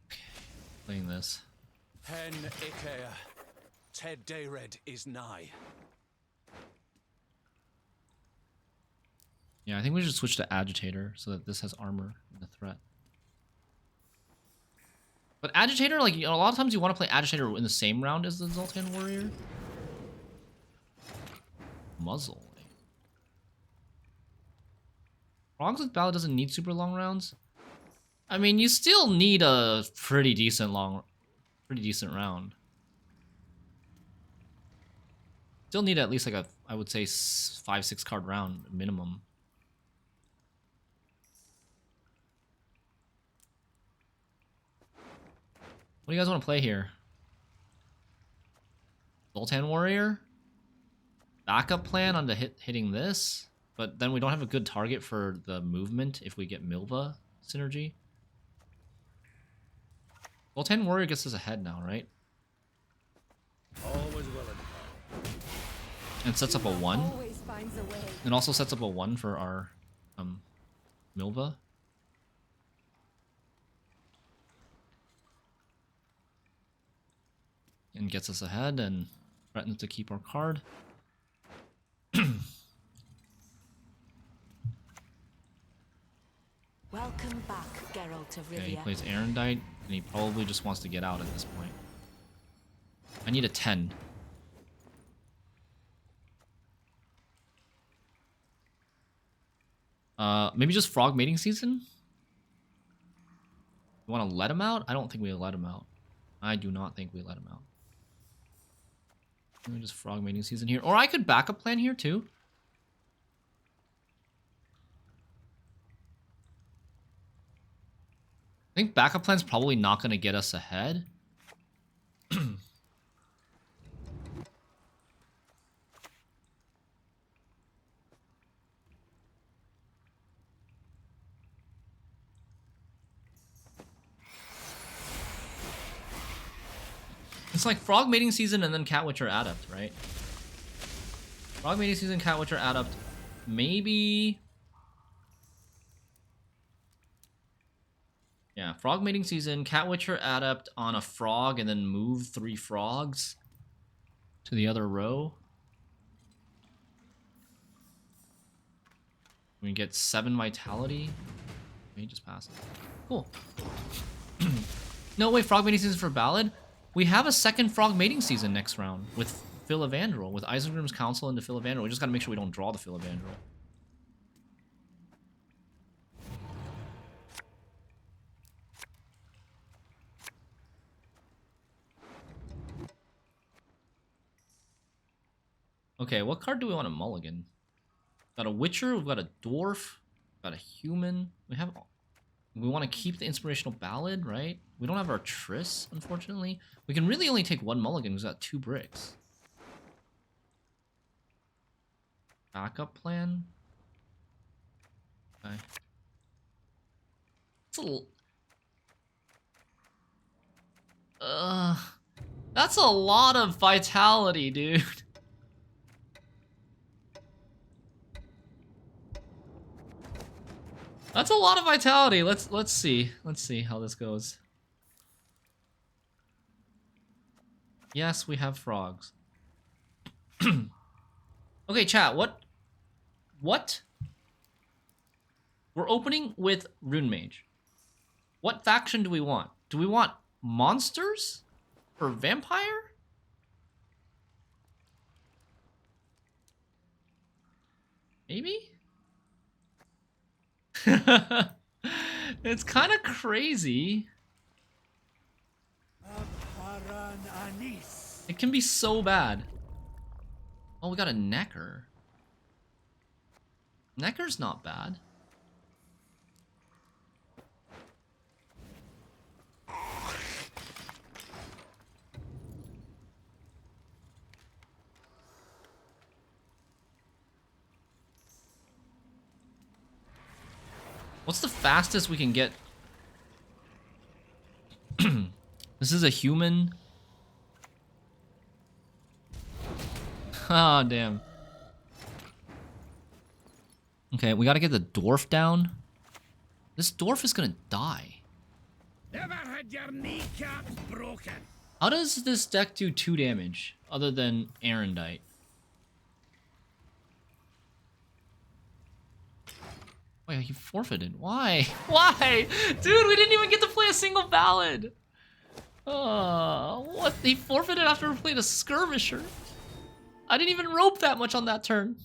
Okay, playing this. Hen Ikea. Ted Dayred is nigh. Yeah, I think we should switch to Agitator so that this has armor and a threat. But Agitator, like, you know, a lot of times you want to play Agitator in the same round as the Zoltan Warrior. Muzzle. Frogs with Ballad doesn't need super long rounds. I mean, you still need a pretty decent round. Still need at least like a, I would say, 5-6 card round minimum. What do you guys want to play here? Zoltan Warrior? Backup plan on hitting this, but then we don't have a good target for the movement if we get Milva synergy. Zoltan Warrior gets us ahead now, right? Always willing. And sets up a 1. It also sets up a 1 for our Milva. And gets us ahead and threatens to keep our card. Welcome back, Geralt of Rivia. Okay, he plays Erendite, and he probably just wants to get out at this point. I need a 10. Maybe just Frog Mating Season? You want to let him out? I don't think we let him out. I do not think we let him out. Maybe just Frog Mating Season here. Or I could backup plan here too. I think backup plan's probably not going to get us ahead. It's like Frog Mating Season and then Cat Witcher Adept, right? Frog Mating Season, Cat Witcher Adept. Maybe Yeah, frog mating season. Cat Witcher adept on a frog and then move 3 frogs to the other row. We get 7 vitality. He just passed. Cool. No way, frog mating season for Ballad. We have a second frog mating season next round with Philavandrel, with Isengrim's Council into Philavandrel. We just gotta make sure we don't draw the Philavandrel. Okay, what card do we want to mulligan? Got a Witcher, we've got a Dwarf, got a Human. We want to keep the Inspirational Ballad, right? We don't have our Triss, unfortunately. We can really only take 1 mulligan, we've got 2 bricks. Backup plan? Okay. It's a little... That's a lot of vitality, dude. That's a lot of vitality. Let's see. Let's see how this goes. Yes, we have frogs. Okay, chat, what? We're opening with Rune Mage. What faction do we want? Do we want monsters or vampire? Maybe? It's kind of crazy. It can be so bad. Oh, we got a Necker. Necker's not bad. What's the fastest we can get? This is a human. Oh, damn. Okay, we gotta get the dwarf down. This dwarf is gonna die. Never had your kneecaps broken. How does this deck do 2 damage other than Arendite? Wait, he forfeited. Why? Why? Dude, we didn't even get to play a single ballad. What? He forfeited after we played a skirmisher. I didn't even rope that much on that turn.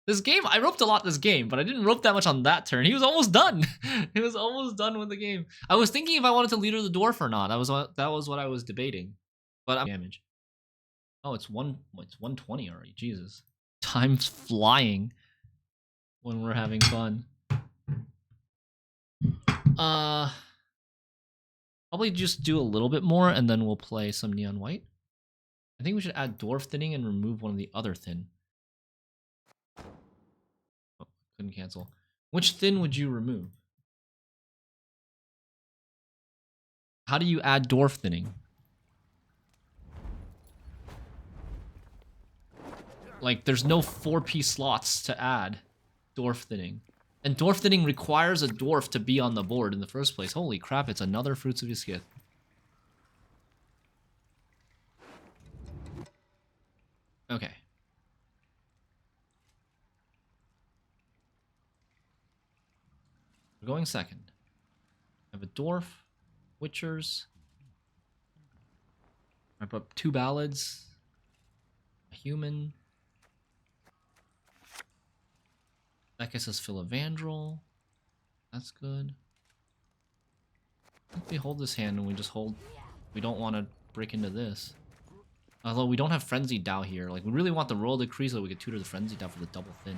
This game, I roped a lot this game, but I didn't rope that much on that turn. He was almost done. He was almost done with the game. I was thinking if I wanted to leader the dwarf or not. That was what I was debating. But damage. Oh, it's 120 already. Jesus. Time's flying when we're having fun. Probably just do a little bit more and then we'll play some neon white. I think we should add dwarf thinning and remove one of the other thin. Oh, couldn't cancel. Which thin would you remove? How do you add dwarf thinning? Like, there's no 4-piece slots to add dwarf thinning. And dwarf thinning requires a dwarf to be on the board in the first place. Holy crap, it's another Fruits of Iskith. Okay. We're going second. I have a dwarf, witchers. I put up 2 ballads, a human. That gets us Philavandrel. That's good. I think we hold this hand and we just hold. We don't want to break into this. Although we don't have Frenzied Dow here. Like, we really want the Royal Decree so that we could tutor the Frenzied Dow for the double thin.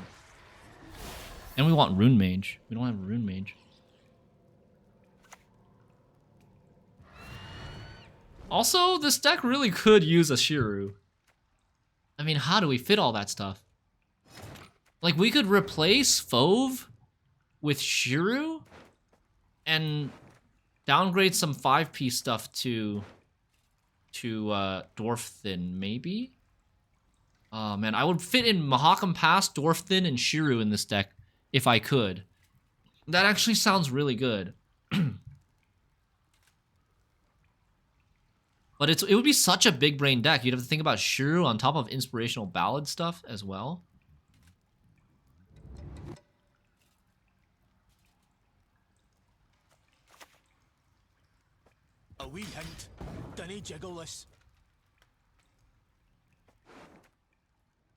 And we want Rune Mage. We don't have Rune Mage. Also, this deck really could use a Shiru. I mean, how do we fit all that stuff? Like, we could replace Fauve with Shiru and downgrade some 5-piece stuff to Dwarf Thin, maybe? Oh, man, I would fit in Mahakam Pass, Dwarf Thin, and Shiru in this deck if I could. That actually sounds really good. But it would be such a big brain deck. You'd have to think about Shuru on top of Inspirational Ballad stuff as well. A wee hint. Dunny jiggle this.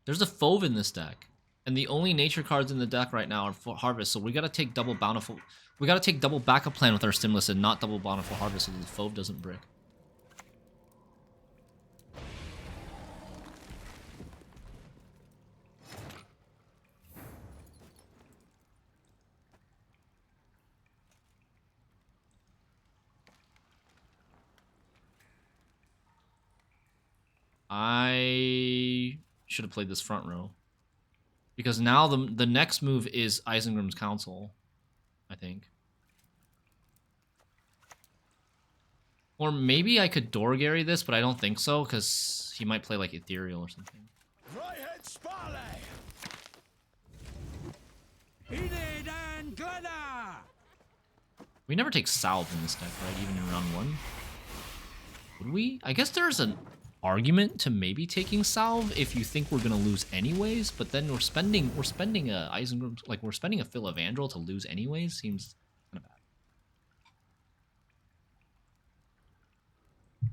There's a Fauve in this deck. And the only nature cards in the deck right now are for Harvest, so we gotta take double Bountiful. We gotta take double backup plan with our Stimulus and not double Bountiful Harvest so the Fauve doesn't brick. I should have played this front row. Because now the next move is Isengrim's Council, I think. Or maybe I could Dorgary this, but I don't think so, because he might play like Ethereal or something. Right-head Sparley! Enid and Glenna! We never take Salve in this deck, right? Even in round 1. Would we? I guess there's an argument to maybe taking Salve if you think we're gonna lose anyways, but then we're spending a Isengrim, like we're spending a Fill of Andral to lose anyways. Seems kind of bad.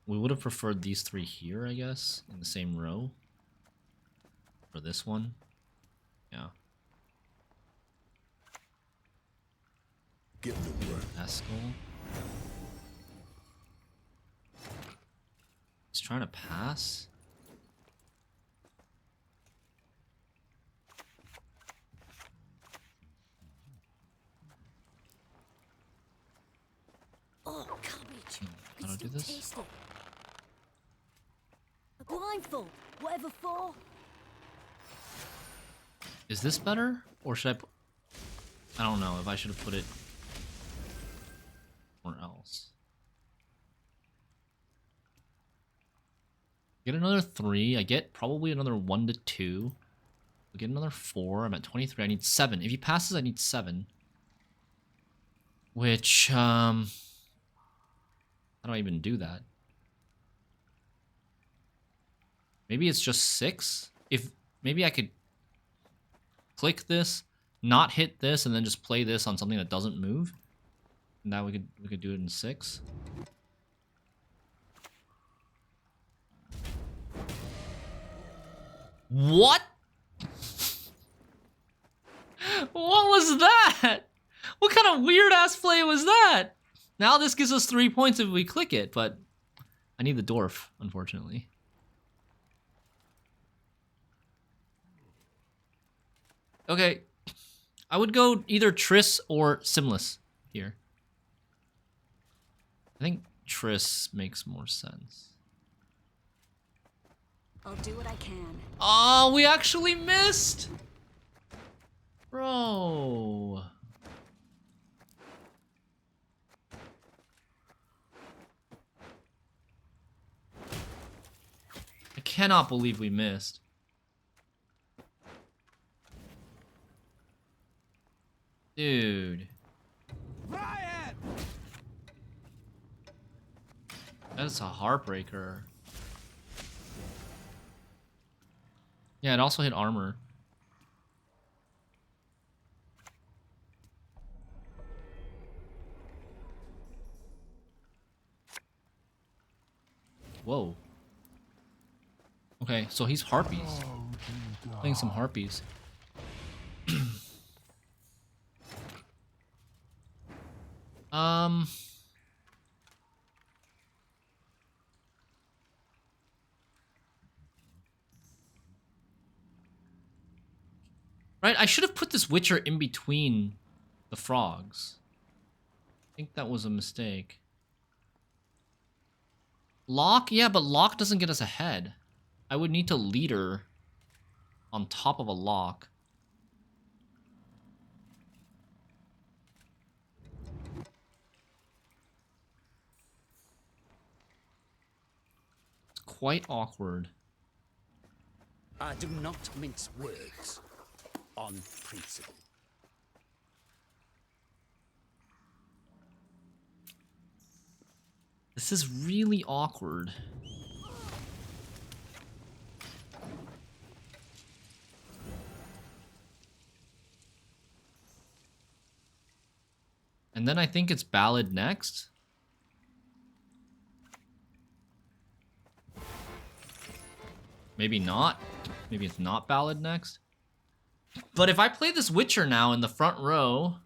We would have preferred these 3 here, I guess, in the same row. For this one. Yeah. Get to work. Eskel. He's trying to pass. Oh, cabbage. How do I do this? Taste it. A blindfold, whatever for. Is this better? Or should I don't know if I should have put it somewhere else. Get another 3. I get probably another 1 to 2. We get another 4. I'm at 23. I need 7. If he passes, I need 7. Which, how do I even do that? Maybe it's just 6? Maybe I could click this, not hit this, and then just play this on something that doesn't move. Now we could do it in 6. What? What was that? What kind of weird ass play was that? Now this gives us 3 points if we click it, but I need the dwarf, unfortunately. Okay, I would go either Triss or Simless here. I think Triss makes more sense. I'll do what I can. Oh, we actually missed! Bro. I cannot believe we missed. Dude. Riot! That's a heartbreaker. Yeah, it also hit armor. Whoa. Okay, so he's Harpies. Playing some Harpies. Right, I should have put this Witcher in between the frogs. I think that was a mistake. Lock? Yeah, but Lock doesn't get us ahead. I would need to leader on top of a Lock. It's quite awkward. I do not mince words on principle. This is really awkward. And then I think it's Ballad next. Maybe not. Maybe it's not Ballad next. But if I play this Witcher now in the front row,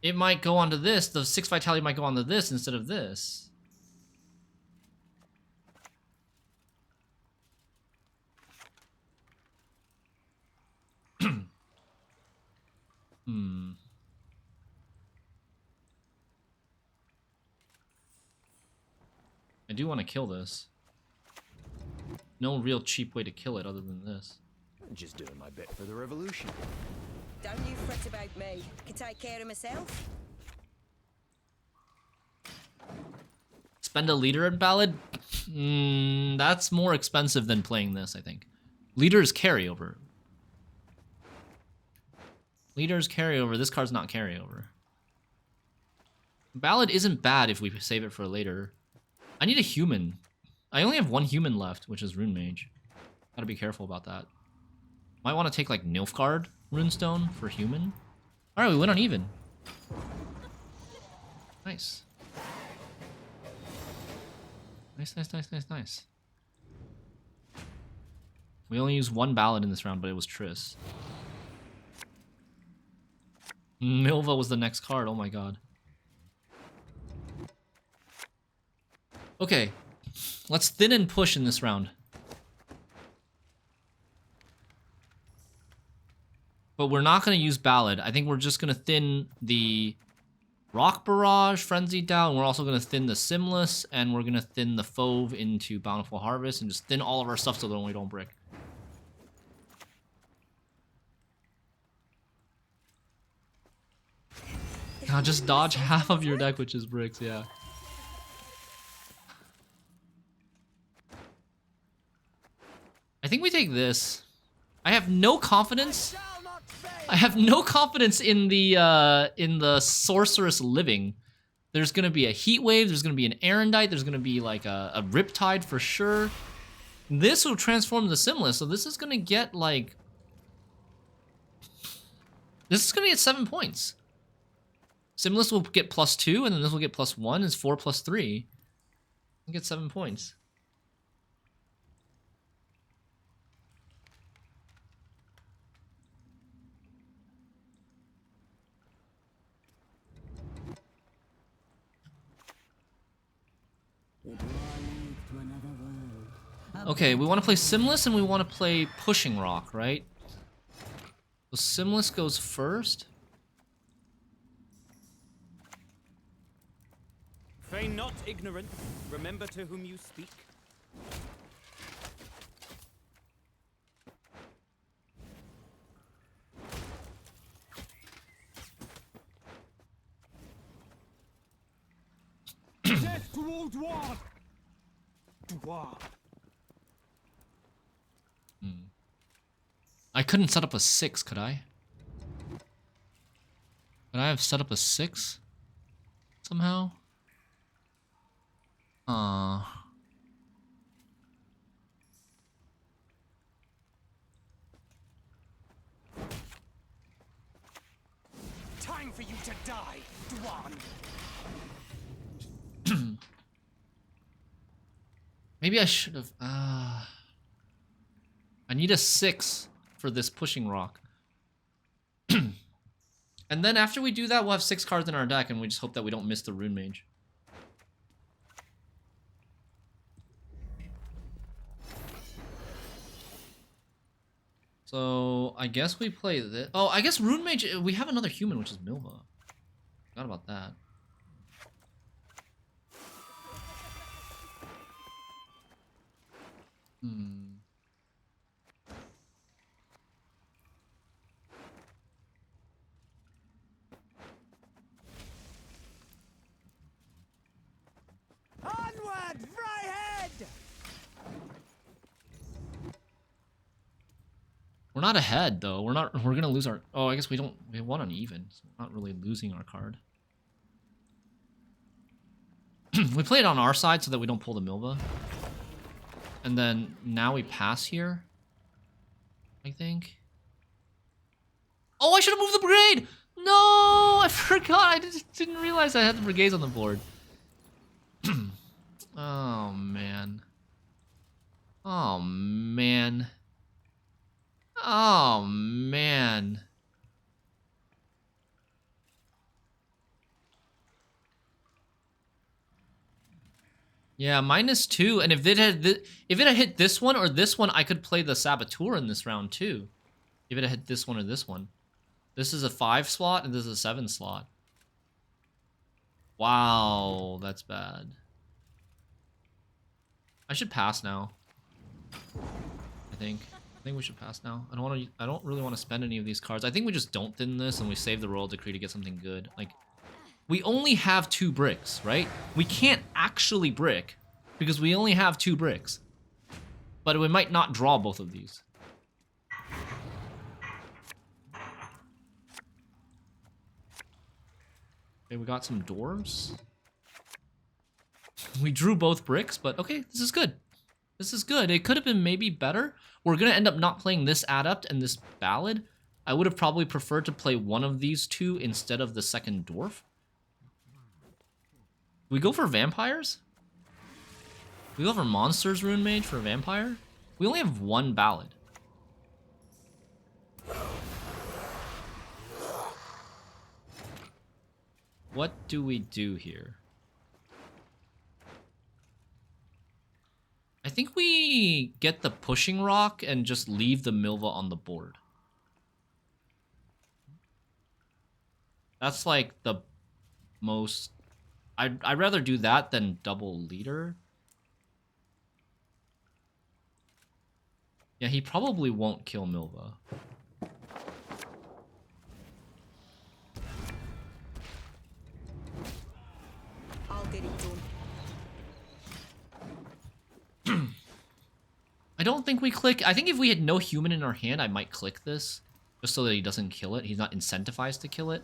it might go onto this. The 6 Vitality might go onto this instead of this. I do want to kill this. No real cheap way to kill it other than this. I'm just doing my bit for the revolution. Don't you fret about me. Can take care of myself. Spend a leader in Ballad? That's more expensive than playing this, I think. Leader's carryover. Leader's carryover. This card's not carryover. Ballad isn't bad if we save it for later. I need a human. I only have 1 human left, which is Rune Mage. Gotta be careful about that. Might want to take like Nilfgaard Runestone for human. Alright, we went on even. Nice. Nice. We only used 1 Ballad in this round, but it was Triss. Milva was the next card, oh my god. Okay, let's thin and push in this round. But we're not going to use Ballad. I think we're just going to thin the Rock Barrage, Frenzied down. We're also going to thin the Simless, and we're going to thin the Fauve into Bountiful Harvest, and just thin all of our stuff so that we don't brick. Now just dodge half of your deck, which is bricks, yeah. I think we take this. I have no confidence. I have no confidence in the Sorceress living. There's gonna be a Heat Wave. There's gonna be an Erendite. There's gonna be like a Riptide for sure. This will transform the Simless, so this is gonna get like. This is gonna get 7 points. Simless will get +2, and then this will get +1. It's 4 + 3. You get 7 points. Okay, we want to play Simless and we want to play Pushing Rock, right? So Simless goes first. Feign not ignorant. Remember to whom you speak. Death to all dwarf! Dwarf. I couldn't set up a 6, could I? Could I have set up a 6? Somehow? Time for you to die, Dwan. Maybe I should have... I need a 6 for this Pushing Rock. And then after we do that, we'll have 6 cards in our deck, and we just hope that we don't miss the Rune Mage. So, I guess we play this. Oh, I guess Rune Mage, we have another human, which is Milva. Forgot about that. Onward, Fryhead! We're not ahead, though. We're gonna lose our... Oh, I guess we don't... We won on even, so we're not really losing our card. We play it on our side so that we don't pull the Milva. And then now we pass here, I think. Oh, I should have moved the brigade! No, I forgot. I just didn't realize I had the brigades on the board. Oh, man. Oh, man. Oh, man. Yeah, -2. And if it had hit this one or this one, I could play the Saboteur in this round too. If it had hit this one or this one. This is a 5 slot and this is a 7 slot. Wow, that's bad. I should pass now. I think we should pass now. I don't really want to spend any of these cards. I think we just don't thin this and we save the Royal Decree to get something good. Like, we only have 2 bricks, right? We can't actually brick because we only have 2 bricks. But we might not draw both of these. Okay, we got some dwarves. We drew both bricks, but okay, this is good. This is good. It could have been maybe better. We're gonna end up not playing this adept and this ballad. I would have probably preferred to play one of these 2 instead of the second dwarf. We go for vampires? We go for monsters rune mage for a vampire? We only have 1 ballad. What do we do here? I think we get the pushing rock and just leave the Milva on the board. That's like the most... I'd rather do that than double leader. Yeah, he probably won't kill Milva. I'll get it done. I don't think we click. I think if we had no human in our hand, I might click this. Just so that he doesn't kill it. He's not incentivized to kill it.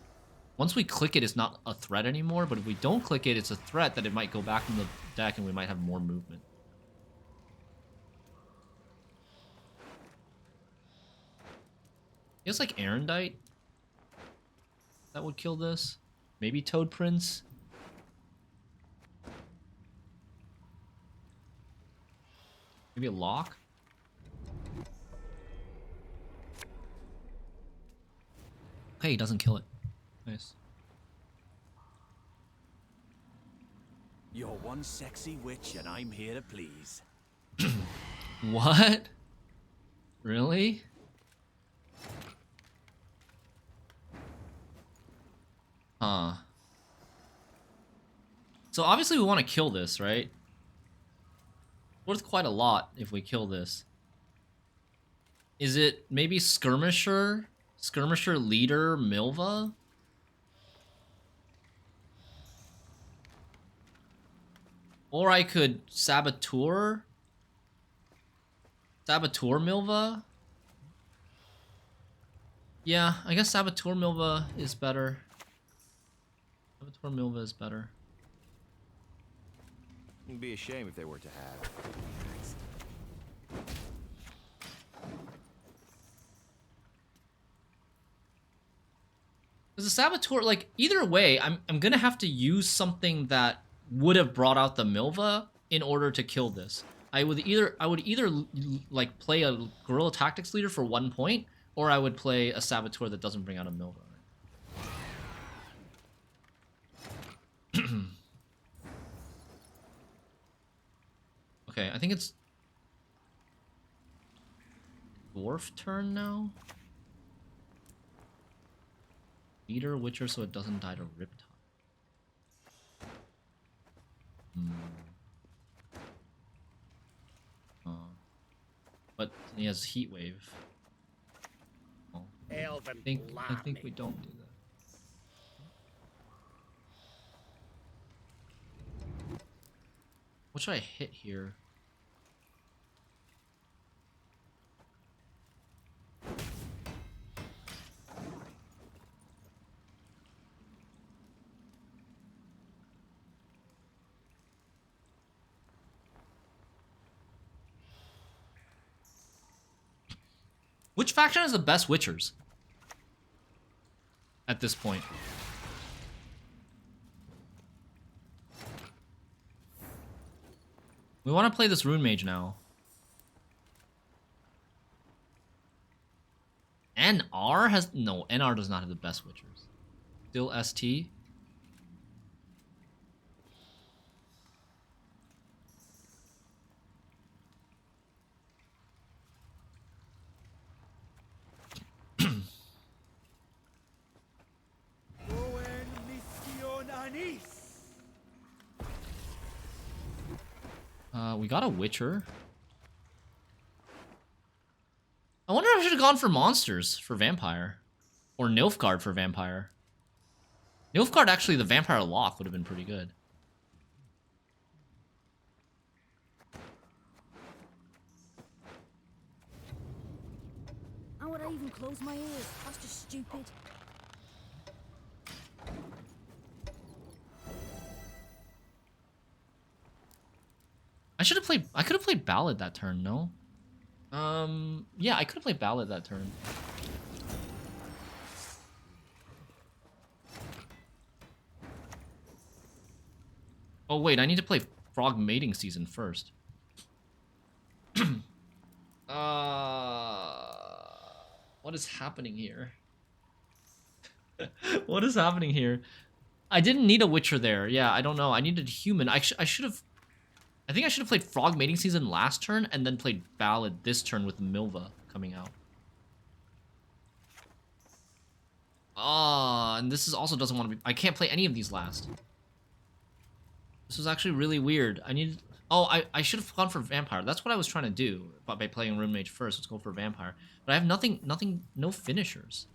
Once we click it, it's not a threat anymore. But if we don't click it, it's a threat that it might go back in the deck and we might have more movement. He has like Erendite. That would kill this. Maybe Toad Prince. Maybe a lock. Hey, he doesn't kill it. Nice. You're one sexy witch, and I'm here to please. What? Really? Huh. So obviously we want to kill this, right? Worth quite a lot if we kill this. Is it maybe Skirmisher? Skirmisher leader Milva? Or I could Saboteur? Saboteur Milva? Yeah, I guess Saboteur Milva is better. Saboteur Milva is better. It'd be a shame if they were to have. Because the Saboteur, like, either way, I'm gonna have to use something that would have brought out the Milva in order to kill this. I would either like play a Guerrilla Tactics leader for 1 point, or I would play a Saboteur that doesn't bring out a Milva. Okay, I think it's Dwarf turn now. Leader Witcher so it doesn't die to Riptide. But he has Heat Wave. Oh. I think we don't do that. What should I hit here? Which faction has the best Witchers? At this point. We want to play this Rune Mage now. NR has... No, NR does not have the best Witchers. Still ST. We got a Witcher. I wonder if I should have gone for monsters for vampire. Or Nilfgaard for vampire. Nilfgaard, actually, the vampire lock would have been pretty good. How would I even close my ears? That's just stupid. I could have played Ballad that turn, no? Yeah, I could have played Ballad that turn. Oh wait, I need to play Frog Mating Season first. What is happening here? What is happening here? I didn't need a Witcher there. Yeah, I don't know. I needed a human. I should have... I think I should have played Frog Mating Season last turn and then played Ballad this turn with Milva coming out. And this is also doesn't want to be... I can't play any of these last. This was actually really weird. I needed... Oh, I should have gone for Vampire. That's what I was trying to do by playing Rune Mage first. Let's go for Vampire. But I have nothing, no finishers.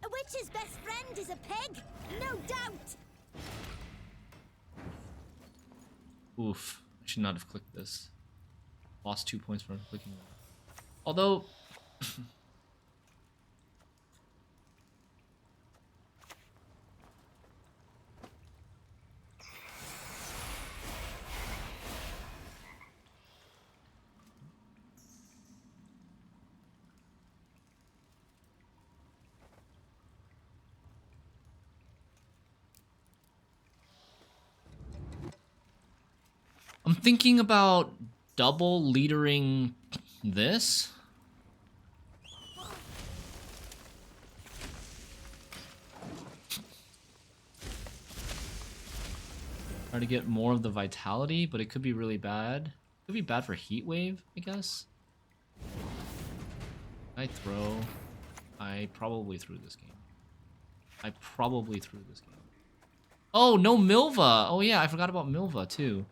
A witch's best friend is a pig, no doubt. Oof. I should not have clicked this. Lost 2 points for clicking that. Although... I'm thinking about double leadering this. Try to get more of the vitality, but it could be really bad. It could be bad for Heat Wave, I guess. I throw. I probably threw this game. Oh, no Milva! Oh yeah, I forgot about Milva too.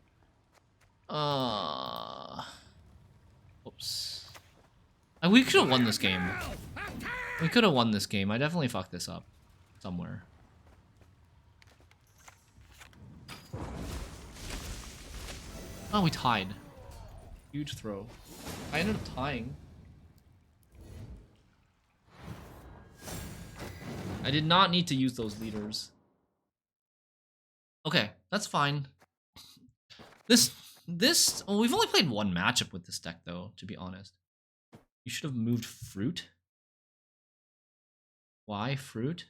Oops. We could have won this game. We could have won this game. I definitely fucked this up somewhere. Oh, we tied. Huge throw. I ended up tying. I did not need to use those leaders. Okay, that's fine. Oh, we've only played one matchup with this deck, though, to be honest. You should have moved fruit. Why fruit?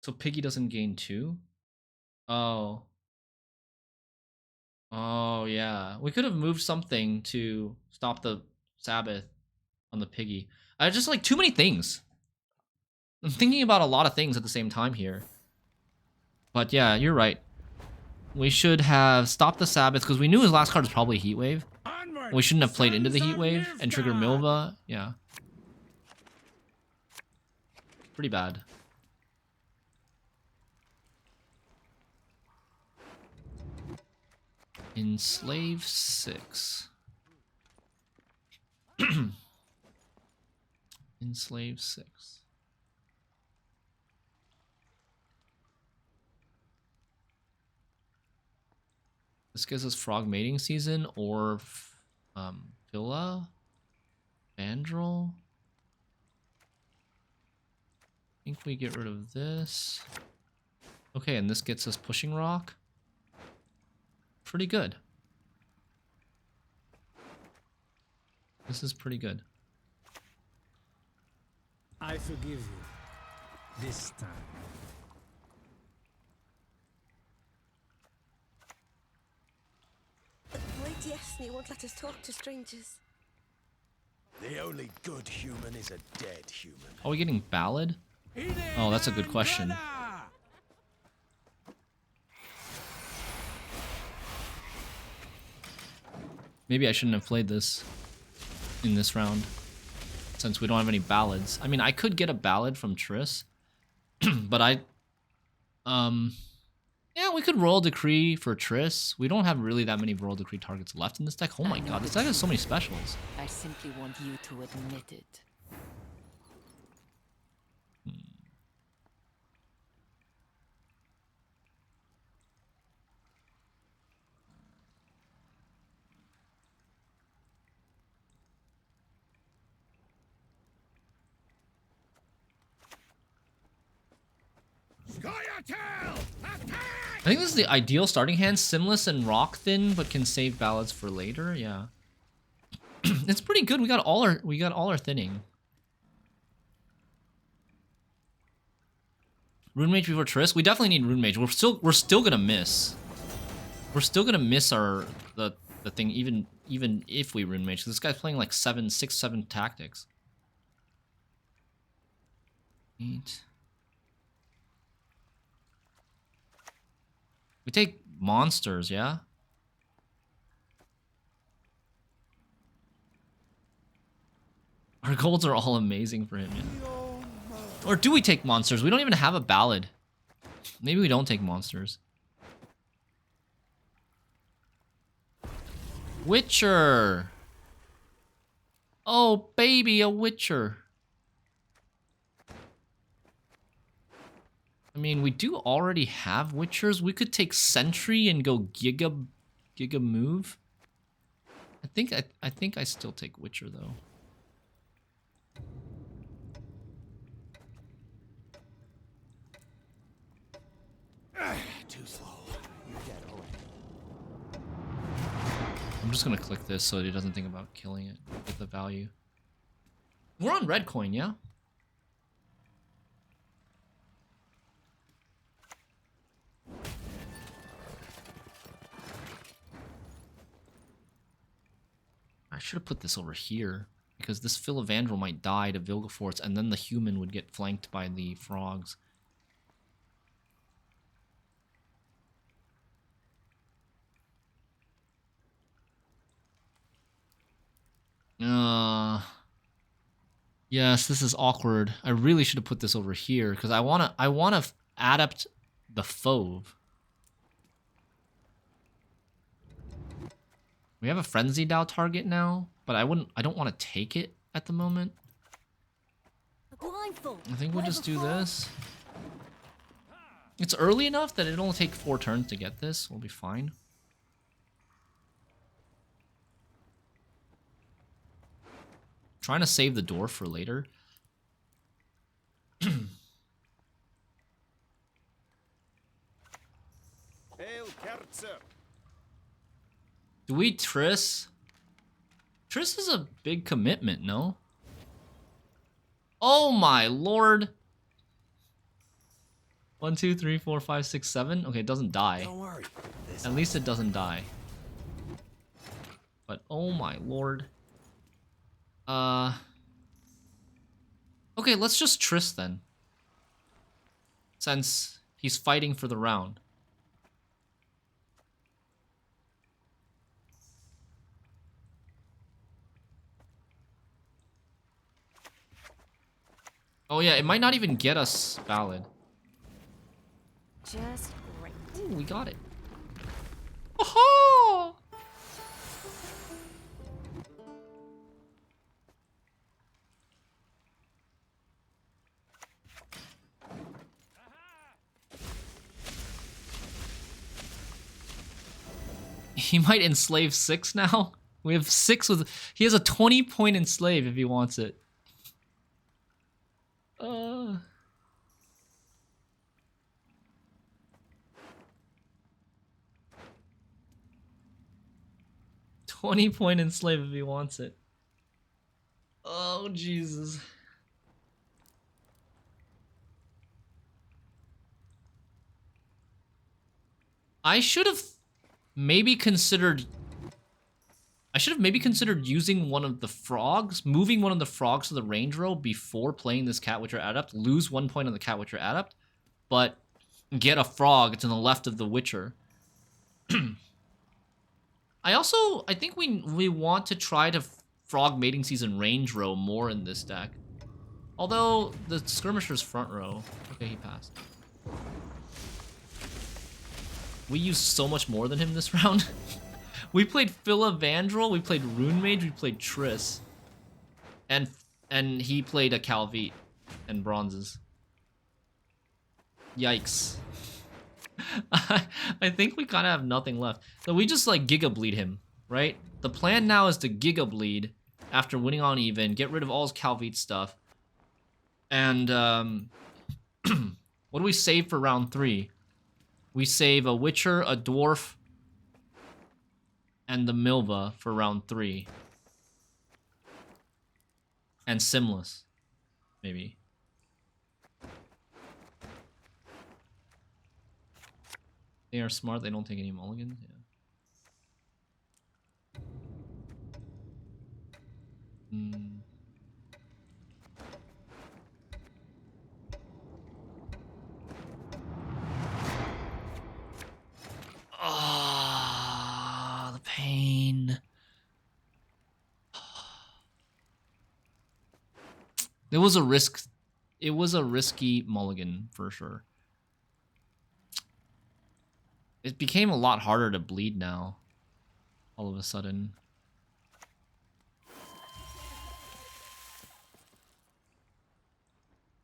So Piggy doesn't gain 2? Oh. Oh, yeah. We could have moved something to stop the Sabbath on the Piggy. I just like too many things. I'm thinking about a lot of things at the same time here. But yeah, you're right. We should have stopped the Sabbath because we knew his last card was probably Heat Wave. We shouldn't have played into the Heat Wave and trigger Milva. Yeah. Pretty bad. Enslave 6. Enslave 6. This gives us frog mating season or Villa, Vandrel. I think we get rid of this. Okay, and this gets us pushing rock. Pretty good. This is pretty good. I forgive you. This time. Why Destiny won't let us talk to strangers? The only good human is a dead human. Are we getting Ballad? Oh, that's a good question. Maybe I shouldn't have played this in this round, since we don't have any ballads. I mean, I could get a ballad from Triss, but yeah, we could roll Decree for Triss. We don't have really that many roll Decree targets left in this deck. Oh my god, this deck has so many specials. I simply want you to admit it. I think this is the ideal starting hand. Simless and Rock Thin, but can save ballads for later. Yeah, it's pretty good. We got all our thinning. Rune Mage before Triss. We definitely need Rune Mage. We're still gonna miss. We're still gonna miss the thing even if we Rune Mage. This guy's playing like 6, 7 tactics. 8. We take monsters, yeah? Our golds are all amazing for him, yeah. Or do we take monsters? We don't even have a ballad. Maybe we don't take monsters. Witcher! Oh, baby, a Witcher. I mean, we do already have Witchers. We could take Sentry and go Giga move. I think I still take Witcher though. Too slow. You're dead already. I'm just gonna click this so he doesn't think about killing it. Get the value. We're on red coin, yeah? I should have put this over here, because this Philavandrel might die to Vilgefortz, and then the human would get flanked by the frogs. Yes, this is awkward. I really should have put this over here, because I wanna adapt the Fauve. We have a Frenzy Dow target now, but I don't want to take it at the moment. I think we'll just do this. It's early enough that it'll only take 4 turns to get this. We'll be fine. Trying to save the door for later. Hail Kerzer. Do we Triss? Triss is a big commitment, no? Oh my lord. 1, 2, 3, 4, 5, 6, 7. Okay, it doesn't die. Don't worry. At least it doesn't die. But oh my lord. Okay, let's just Triss then. Since he's fighting for the round. Oh yeah, it might not even get us Ballad. Just great. Ooh, we got it. Oh! He might enslave 6 now. We have 6 with... He has a 20-point enslave if he wants it. 20-point enslave if he wants it. Oh, Jesus. I should have maybe considered using one of the frogs, moving one of the frogs to the range row before playing this Cat Witcher Adept, lose 1 point on the Cat Witcher Adept, but get a frog to the left of the Witcher. I think we want to try to frog mating season range row more in this deck. Although the skirmisher's front row. Okay, he passed. We used so much more than him this round. We played Philavandrel, we played Rune Mage, we played Triss. And he played a Calveit and bronzes. Yikes. I think we kind of have nothing left. So we just like Giga Bleed him, right? The plan now is to Giga Bleed after winning on even, get rid of all his Calveit stuff. And what do we save for round 3? We save a Witcher, a Dwarf, and the Milva for round 3. And Simless, maybe. They are smart, they don't take any mulligans, yeah. Ah, the pain. It was a risk. It was a risky mulligan for sure. It became a lot harder to bleed now. All of a sudden.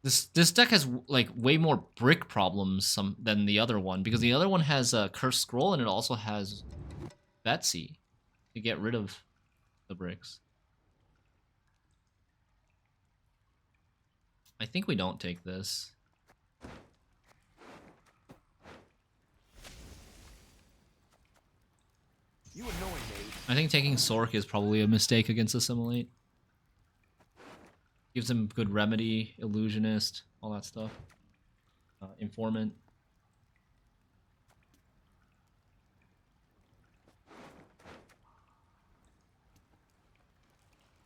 This deck has like way more brick problems than the other one, because the other one has a Cursed Scroll and it also has Betsy to get rid of the bricks. I think we don't take this. You annoy me. I think taking Sork is probably a mistake against Assimilate. Gives him good remedy, illusionist, all that stuff. Informant.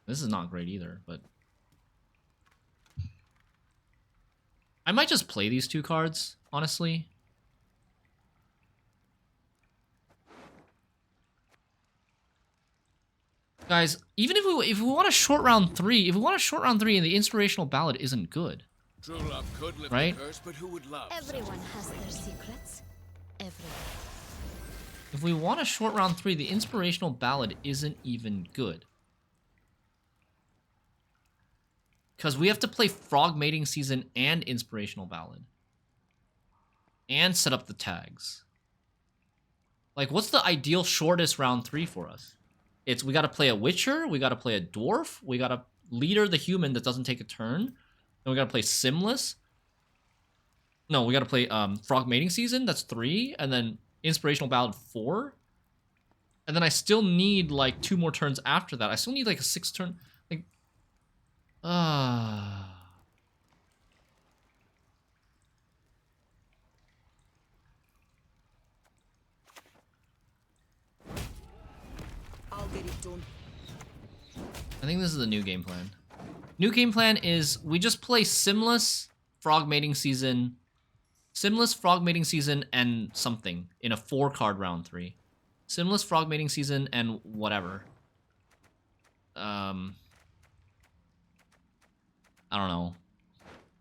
This is not great either, but I might just play these 2 cards, honestly. Guys, even if we want a short round 3, and the Inspirational Ballad isn't good. True love could lift Right? the curse, but who would love? Everyone has their secrets. Everyone. If we want a short round 3, the Inspirational Ballad isn't even good. Because we have to play Frog Mating Season and Inspirational Ballad. And set up the tags. Like, what's the ideal shortest round 3 for us? We gotta play a Witcher, we gotta play a Dwarf, we gotta leader the human that doesn't take a turn, then we gotta play Simless. No, we gotta play Frog Mating Season, that's 3, and then Inspirational Ballad 4. And then I still need like 2 more turns after that. I still need like a 6 turn, like, I'll get it done. I think this is the new game plan. New game plan is we just play Simless, Frog Mating Season, and something in a 4-card round 3. Simless, Frog Mating Season, and whatever. I don't know.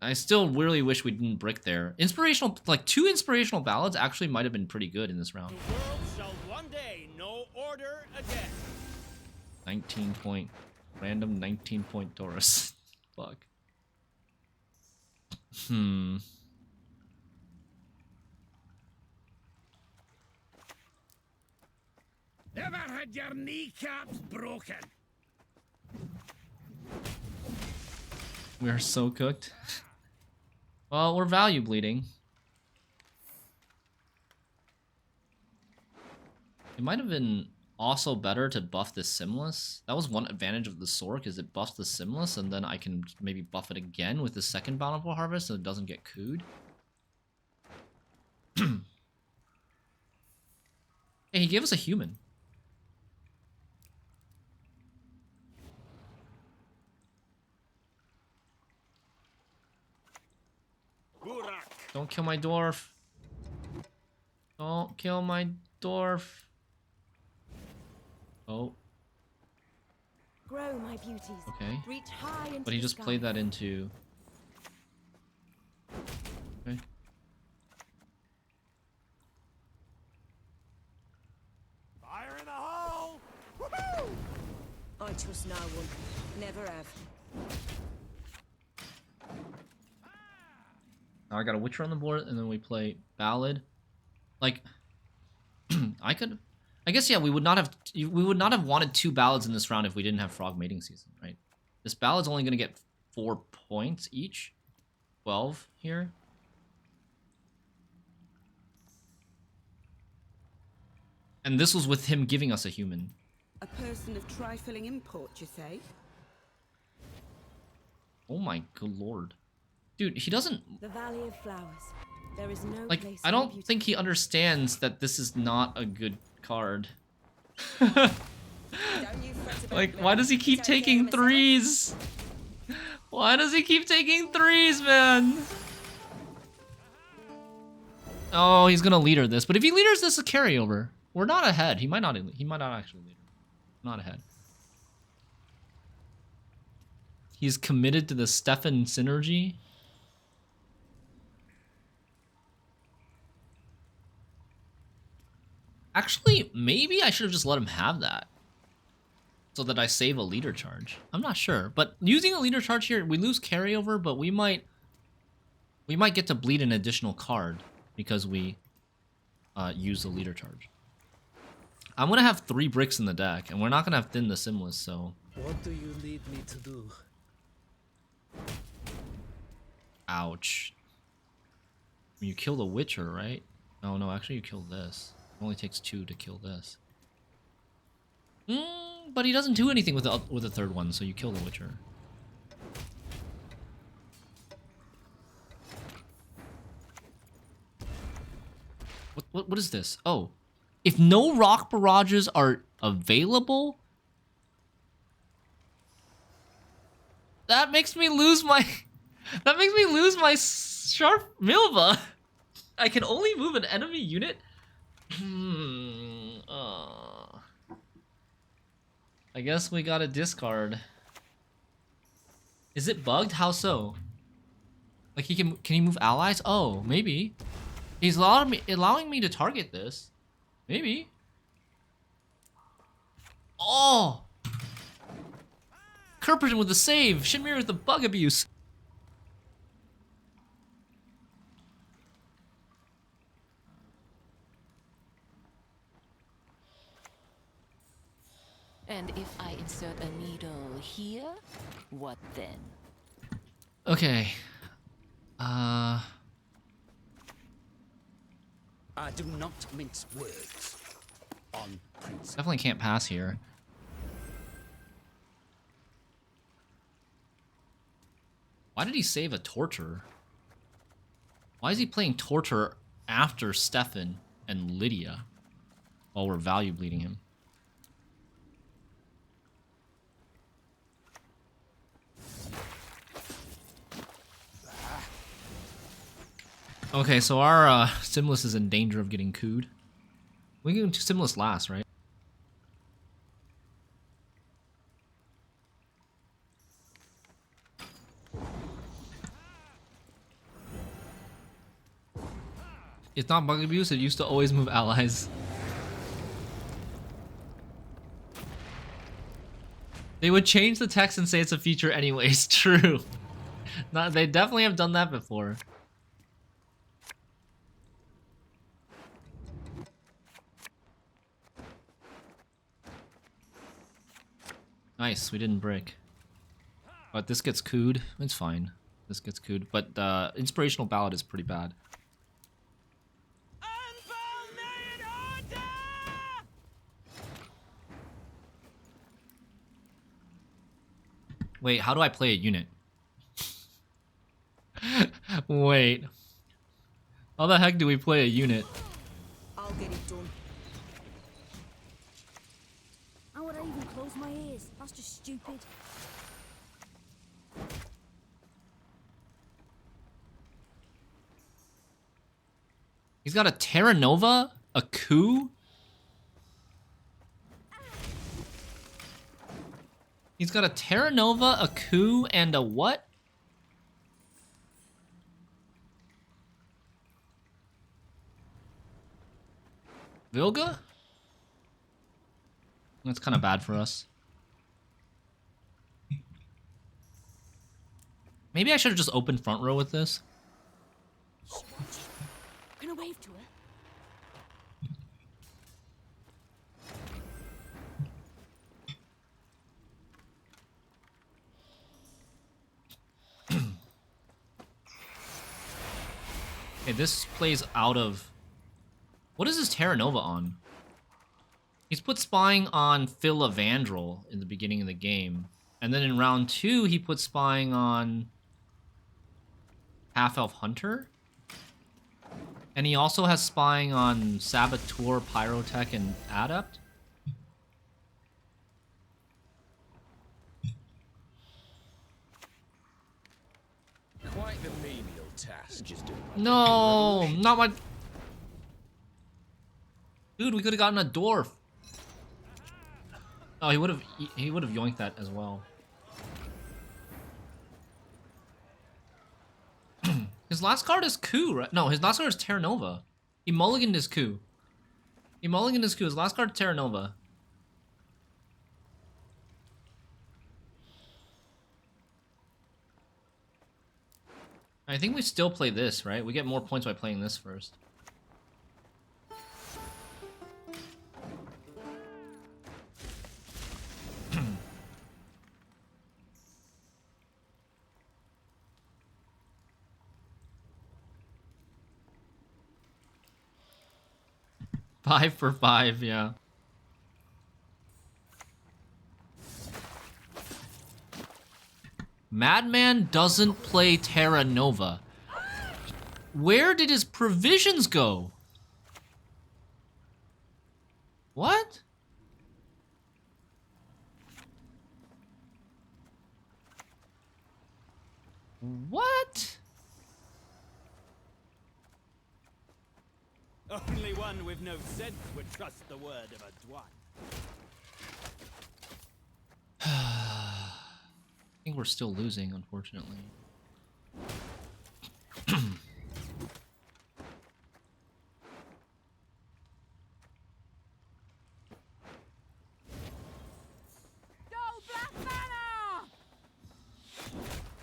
I still really wish we didn't brick there. Inspirational, like 2 Inspirational Ballads actually might have been pretty good in this round. The world shall one day know order again. 19-point, random 19-point Taurus. Fuck. had your kneecaps broken. We are so cooked. Well, we're value bleeding. It might have been also better to buff this Simless. That was one advantage of the Sork, is it buffs the Simless, and then I can maybe buff it again with the second Bountiful Harvest so it doesn't get cooed. Hey, he gave us a human. Don't kill my dwarf. Don't kill my dwarf. Oh. Grow, my beauties. Okay. Reach high into But he the just sky. played that into... Okay. Fire in the hole! I trust no one. Never have. Now I got a Witcher on the board, and then we play Ballad. Like, I guess yeah, we would not have wanted 2 Ballads in this round if we didn't have Frog Mating Season, right? This Ballad's only gonna get 4 points each, 12 here. And this was with him giving us a human. A person of trifling import, you say? Oh my good lord. Dude, he doesn't... The Valley of Flowers. There is no Like, place I more don't beautiful. think he understands that this is not a good card. Don't you fret about Like, me. why does he keep Take care of taking myself. 3s? Why does he keep taking 3s, man? Oh, he's gonna leader this. But if he leaders this, a carryover. We're not ahead. He might not actually leader. Not ahead. He's committed to the Stefan synergy. Actually, maybe I should have just let him have that. So that I save a leader charge. I'm not sure. But using a leader charge here, we lose carryover, but we might get to bleed an additional card because we use the leader charge. I'm gonna have 3 bricks in the deck, and we're not gonna have Thin the Simless, so... What do you need me to do? Ouch. You kill the Witcher, right? No, actually you kill this. It only takes 2 to kill this. But he doesn't do anything with the third one, so you kill the Witcher. What is this? Oh. If no rock barrages are available, that makes me lose my sharp Milva. I can only move an enemy unit. I guess we gotta discard. Is it bugged? How so? Like can he move allies? Oh, maybe. He's allowing me to target this. Maybe. Oh! Kerperton with the save. Shinmir with the bug abuse. And if I insert a needle here, what then? Okay. I do not mince words. On principle. Definitely can't pass here. Why did he save a Torture? Why is he playing Torture after Stefan and Lydia while we're value bleeding him? Okay, so our Simless is in danger of getting cooed. We can do Simless last, right? It's not bug abuse, it used to always move allies. They would change the text and say it's a feature anyways, true. They definitely have done that before. Nice, we didn't break. But this gets cooed. It's fine. This gets cooed. But Inspirational Ballad is pretty bad. Wait, how do I play a unit? Wait. How the heck do we play a unit? I'll get it done. How would I even close my ears? That's just stupid. He's got a Terra Nova? A coup? He's got a Terra Nova, a coup, and a what? Vilga? That's kind of bad for us. Maybe I should have just opened front row with this. Can I wave to her? Okay, this plays out of... What is this Terra Nova on? He's put spying on Philavandrel in the beginning of the game. And then in round 2, he put spying on Half-Elf Hunter. And he also has spying on Saboteur, Pyrotech, and Adept. Quite the menial task. Just do No, not my... Dude, we could have gotten a dwarf. Oh, he would have yoinked that as well. His last card is coup, right? No, his last card is Terra Nova. He mulliganed his coup. He mulliganed his coup. His last card is Terra Nova. I think we still play this, right? We get more points by playing this first. Five for 5, yeah. Madman doesn't play Terra Nova. Where did his provisions go? What? What? Only one with no sense would trust the word of a dwarf. I think we're still losing, unfortunately.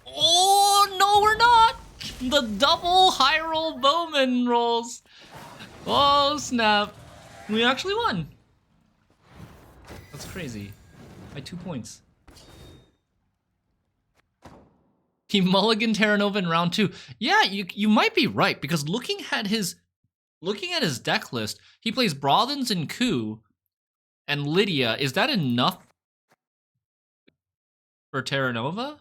Oh, no, we're not! The double high roll bowman rolls. Oh, snap. We actually won. That's crazy. By 2 points. He mulliganed Terra Nova in round 2. Yeah, you might be right, because looking at his deck list, he plays Brothens and Coup and Lydia. Is that enough for Terra Nova?